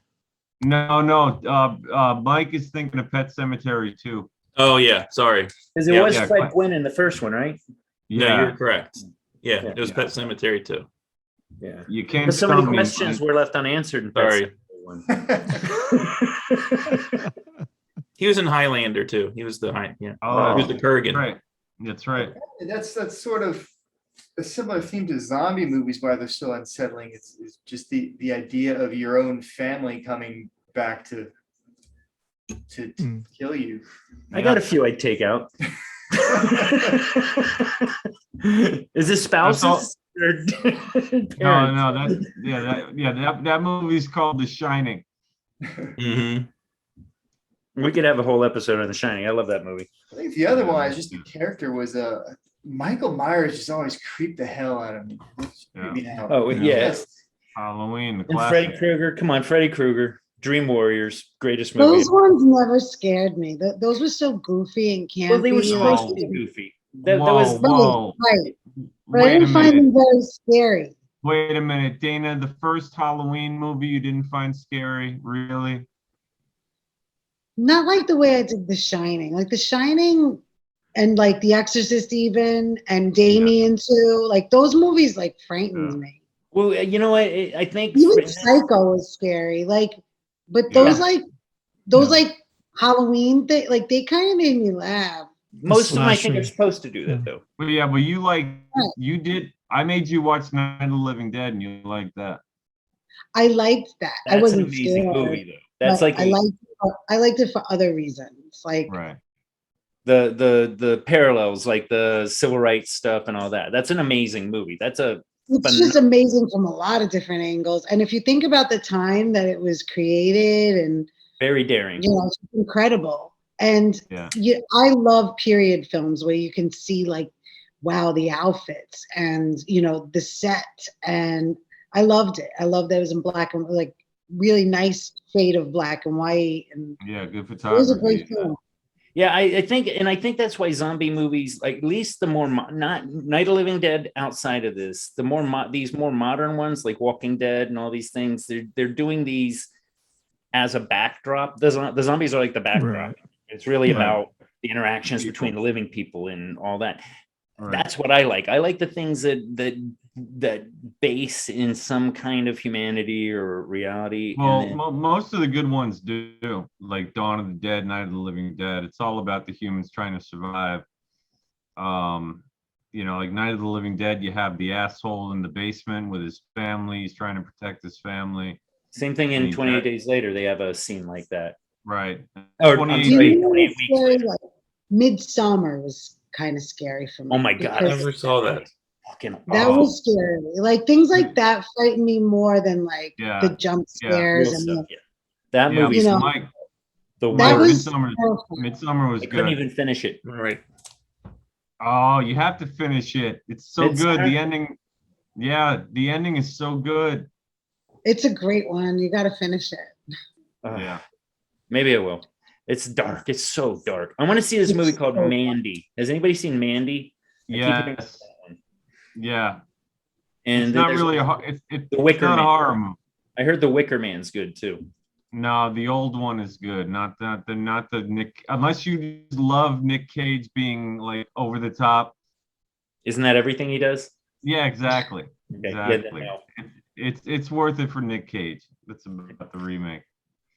No. Mike is thinking of Pet Cemetery too. Oh yeah, sorry. Because it Yeah. was Yeah, Fred Gwen. Gwynn in the first one, right? No, Yeah, you're correct. Yeah, Yeah. it was Pet Cemetery too. Yeah. you can't. But so many stump me, questions Mike. were left unanswered in Pet Sorry. Sematary one. He was in Highlander too. He was the he Oh, was the Kurgan. right. That's right. That's sort of a similar theme to zombie movies, why they're so unsettling. It's just the idea of your own family coming back to kill you. I got a few I'd take out. Is this spouses? No, that movie's called The Shining. Mm-hmm. We could have a whole episode on The Shining. I love that movie. I think the other one is just the character was Michael Myers just always creeped the hell out of me. Oh yeah. Halloween, the And classic. Freddy Krueger. Come on, Freddy Krueger. Dream Warriors, greatest movie. Those ones never scared me. Those were so goofy and campy. Well, they were like- supposed to be goofy. That Whoa, was whoa. Right. But I Wait a didn't find minute. them very scary. Wait a minute, Dana. The first Halloween movie you didn't find scary, really? Not like the way I did The Shining. Like The Shining and like The Exorcist even and Damien too. Like those movies like frightened me. Well, you know what? I think Even Psycho was scary. Like, but those like Halloween thing, like they kind of made me laugh. most of them I think Slasher. are supposed to do that though. But you did. I made you watch Night of the Living Dead, and you liked that. I liked that. I That's an wasn't amazing scared. movie though. That's but like I liked it for other reasons. Like Right. the parallels, like the civil rights stuff and all that. That's an amazing movie. That's a it's just amazing from a lot of different angles. And if you think about the time that it was created and very daring. you know, it's incredible. And Yeah. I love period films where you can see like, wow, the outfits and you know the set. And I loved it. I loved that it was in black and like really nice shade of black and white. And Yeah, good it was a photography. great film. Yeah, I think that's why zombie movies, like at least the more not Night of the Living Dead outside of this, the more these more modern ones like Walking Dead and all these things, they're doing these as a backdrop. The zombies are like the backdrop. Right. It's really Right. about the interactions between the living people and all that. Right. That's what I like. I like the things that base in some kind of humanity or reality. Well, and then, most of the good ones do, like Dawn of the Dead, Night of the Living Dead. It's all about the humans trying to survive. You know, like Night of the Living Dead, you have the asshole in the basement with his family. He's trying to protect his family. same thing in and 28 Days Later. They have a scene like that. Right. Or I'm 28 sorry, You know 28 what's weeks scary? later. Like, Midsummer was kind of scary for me. Oh my God. I because never saw that. Fucking that awful. was scary. Like things like that frighten me more than like Yeah. the jump Yeah. scares Real and stuff, yeah. That Yeah, movie's You know, Mike, the that worst. was Midsummer was I couldn't good. even finish it. All right. Oh, you have to finish it. It's so good. Midsummer? The ending. Yeah, the ending is so good. it's a great one. You got to finish it. Yeah. Maybe I will. It's dark. It's so dark. I want to see this It's movie called so- Mandy. Has anybody seen Mandy? I keep hearing about Yes. that one. Yeah. And It's not there's- really it's The Wicker not a Man. horror movie. I heard The Wicker Man's good too. No, the old one is good. Not the Nick. Unless you love Nick Cage being like over the top. Isn't that everything he does? Yeah, exactly. Okay. Exactly. Yeah, no. It's worth it for Nick Cage. That's about the remake.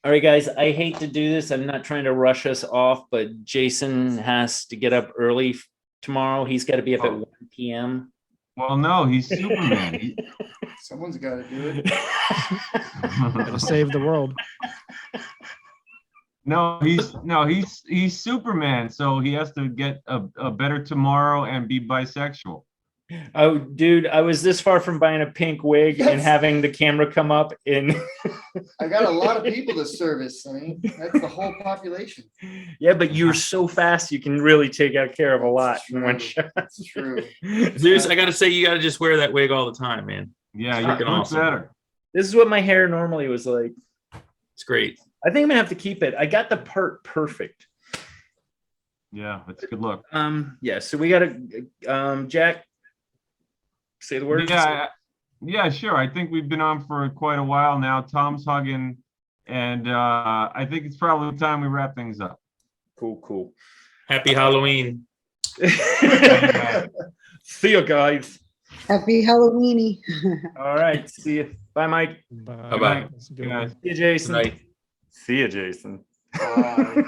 All right, guys. I hate to do this. I'm not trying to rush us off, but Jason has to get up early tomorrow. He's got to be up at 1 p.m. Well, no, he's Superman. Someone's got to do it. Gotta save the world. he's Superman, so he has to get a better tomorrow and be bisexual. Oh, dude, I was this far from buying a pink wig and Yes. having the camera come up in. I got a lot of people to service. I mean, that's the whole population. Yeah, but you're so fast, you can really take care of a lot in one True. shot. That's true. Zeus, I got to say, you got to just wear that wig all the time, man. Yeah, Freaking you look awesome. better. This is what my hair normally was like. It's great. I think I'm gonna have to keep it. I got the part perfect. Yeah, it's a good look. Yeah. So we gotta, Jack, say the word. Yeah, sure. I think we've been on for quite a while now. Tom's hugging, and I think it's probably time we wrap things up. Cool. Happy Halloween. See you guys. Happy Halloweeny. All right. See you. Bye, Mike. Bye-bye. That's a good Good one. night. See you, Jason. Good night. See you, Jason. Hi.